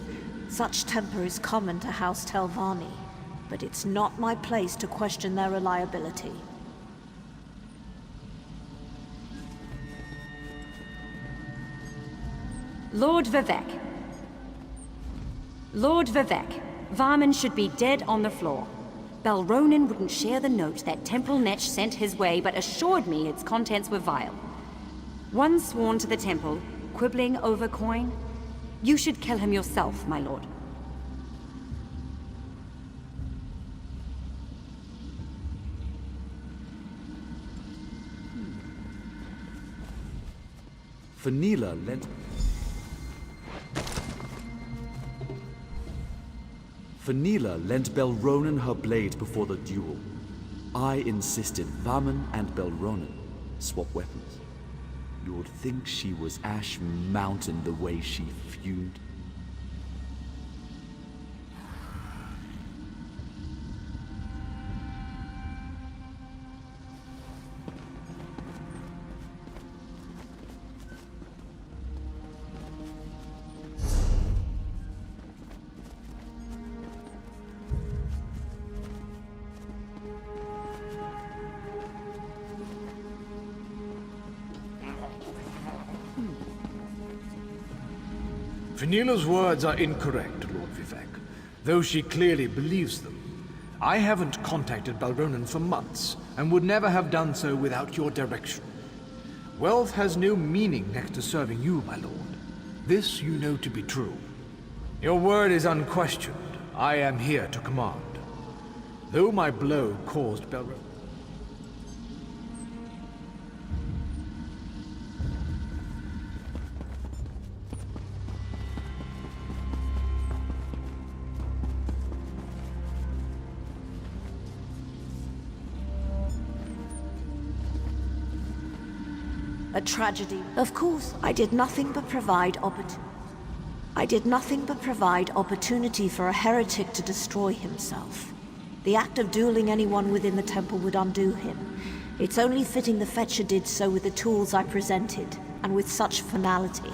Such temper is common to House Telvanni, but it's not my place to question their reliability. Lord Vivek. Lord Vivek, Varman should be dead on the floor. Belronen wouldn't share the note that Temple Netch sent his way, but assured me its contents were vile. One sworn to the temple, quibbling over coin. You should kill him yourself, my lord. Fenila lent... Fenila lent Belronen her blade before the duel. I insisted Varman and Belronen swap weapons. You'd think she was Ash Mountain the way she fumed. Fenila's words are incorrect, Lord Vivek, though she clearly believes them. I haven't contacted Belronen for months, and would never have done so without your direction. Wealth has no meaning next to serving you, my lord. This you know to be true. Your word is unquestioned. I am here to command. Though my blow caused Belronen... A tragedy. Of course, I did nothing but provide opportunity for a heretic to destroy himself. The act of dueling anyone within the temple would undo him. It's only fitting the Fetcher did so with the tools I presented, and with such finality.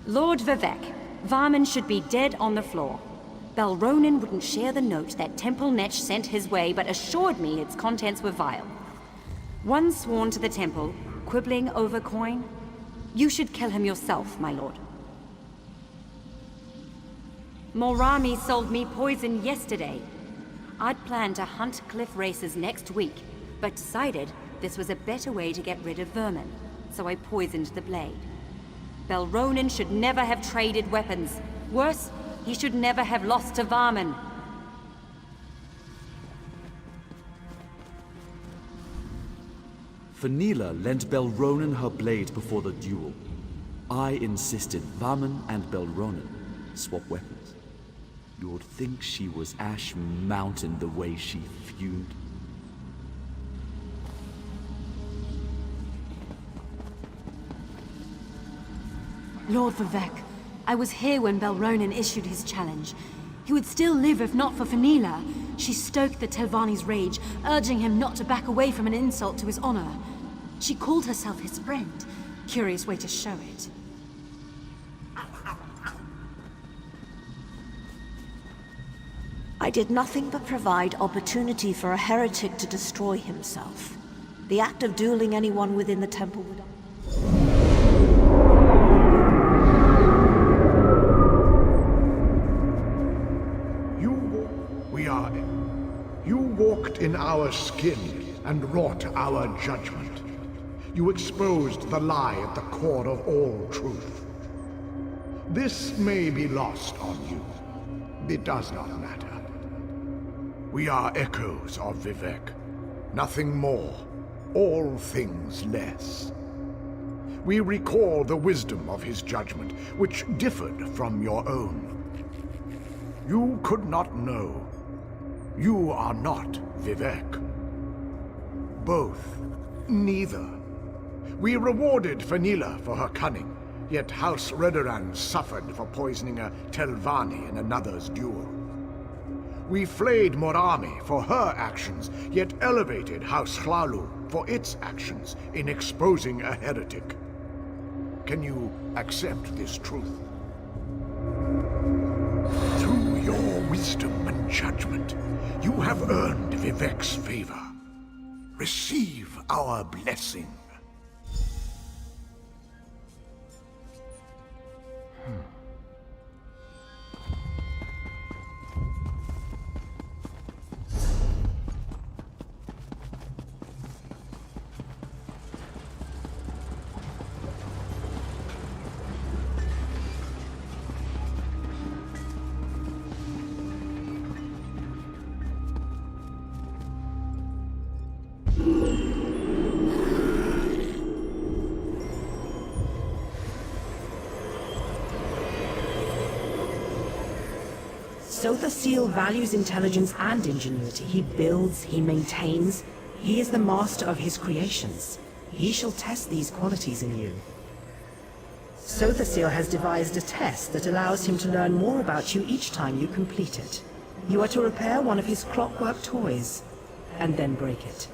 Lord Vivek, Varman should be dead on the floor. Belronen wouldn't share the note that Temple Netch sent his way, but assured me its contents were vile. One sworn to the temple, quibbling over coin. You should kill him yourself, my lord. Morami sold me poison yesterday. I'd planned to hunt cliff racers next week, but decided this was a better way to get rid of vermin, so I poisoned the blade. Belronen should never have traded weapons. Worse, he should never have lost to Varman. Fenila lent Belronen her blade before the duel. I insisted Varman and Belronen swap weapons. You'd think she was Ash Mountain the way she fumed. Lord Vivek, I was here when Belronen issued his challenge. He would still live if not for Fenila. She stoked the Telvanni's rage, urging him not to back away from an insult to his honor. She called herself his friend. Curious way to show it. I did nothing but provide opportunity for a heretic to destroy himself. The act of dueling anyone within the temple would... We are our skin and wrought our judgment. You exposed the lie at the core of all truth. This may be lost on you. It does not matter. We are echoes of Vivek. Nothing more, all things less. We recall the wisdom of his judgment, which differed from your own. You could not know. You are not Vivek. Both. Neither. We rewarded Fenila for her cunning, yet House Redoran suffered for poisoning a Telvanni in another's duel. We flayed Morami for her actions, yet elevated House Hlalu for its actions in exposing a heretic. Can you accept this truth? Through your wisdom and judgment, you have earned Vivek's favor. Receive our blessing. So the Seal values intelligence and ingenuity. He builds, he maintains. He is the master of his creations. He shall test these qualities in you. So the Seal has devised a test that allows him to learn more about you each time you complete it. You are to repair one of his clockwork toys, and then break it.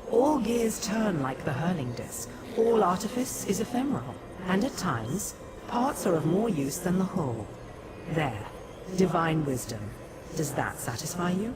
All gears turn like the hurling disc. All artifice is ephemeral. And at times, parts are of more use than the whole. There, divine wisdom. Does that satisfy you?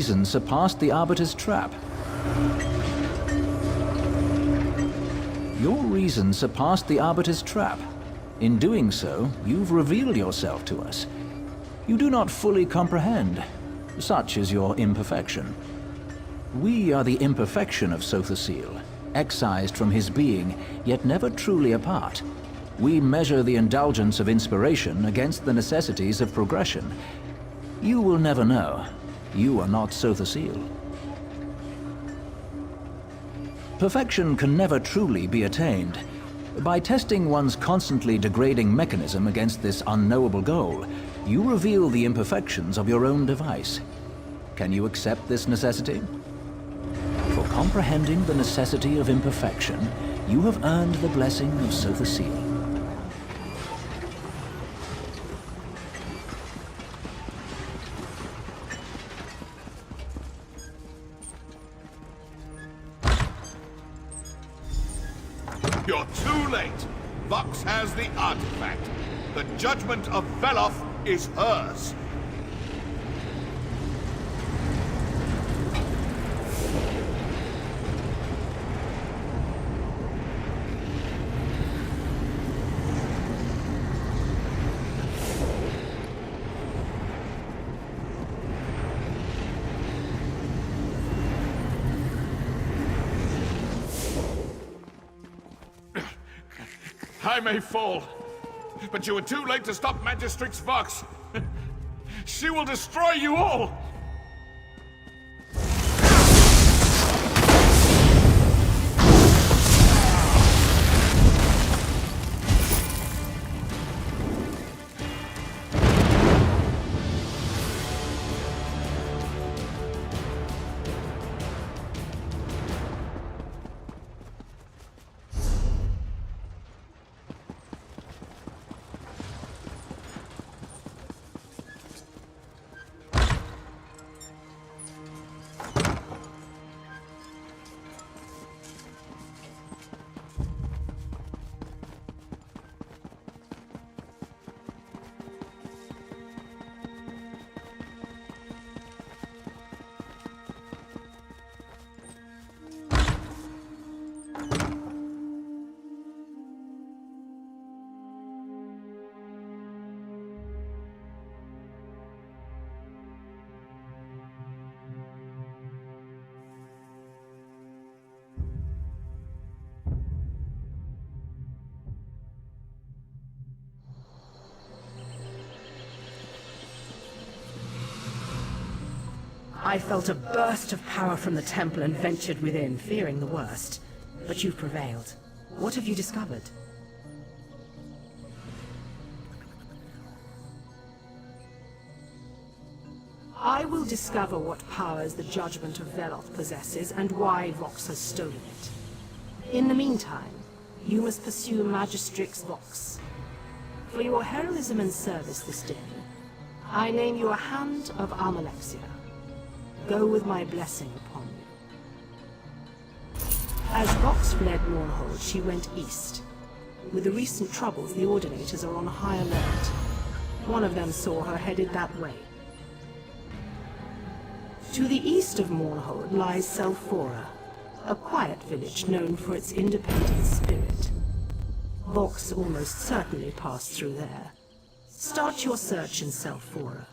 reason surpassed the Arbiter's trap. Your reason surpassed the Arbiter's trap. In doing so, you've revealed yourself to us. You do not fully comprehend. Such is your imperfection. We are the imperfection of Sothosil, excised from his being, yet never truly apart. We measure the indulgence of inspiration against the necessities of progression. You will never know. You are not Sothosil. Perfection can never truly be attained. By testing one's constantly degrading mechanism against this unknowable goal, you reveal the imperfections of your own device. Can you accept this necessity? For comprehending the necessity of imperfection, you have earned the blessing of Sothosil. You're too late. Vox has the artifact. The judgment of Veloth is hers. I may fall, but you were too late to stop Magistrix Vox. She will destroy you all! I felt a burst of power from the temple and ventured within, fearing the worst. But you've prevailed. What have you discovered? I will discover what powers the judgment of Veloth possesses and why Vox has stolen it. In the meantime, you must pursue Magistrix Vox. For your heroism and service this day, I name you a Hand of Amalexia. Go with my blessing upon you. As Vox fled Mournhold, she went east. With the recent troubles, the Ordinators are on high alert. One of them saw her headed that way. To the east of Mournhold lies Selphora, a quiet village known for its independent spirit. Vox almost certainly passed through there. Start your search in Selphora.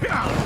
Yeah!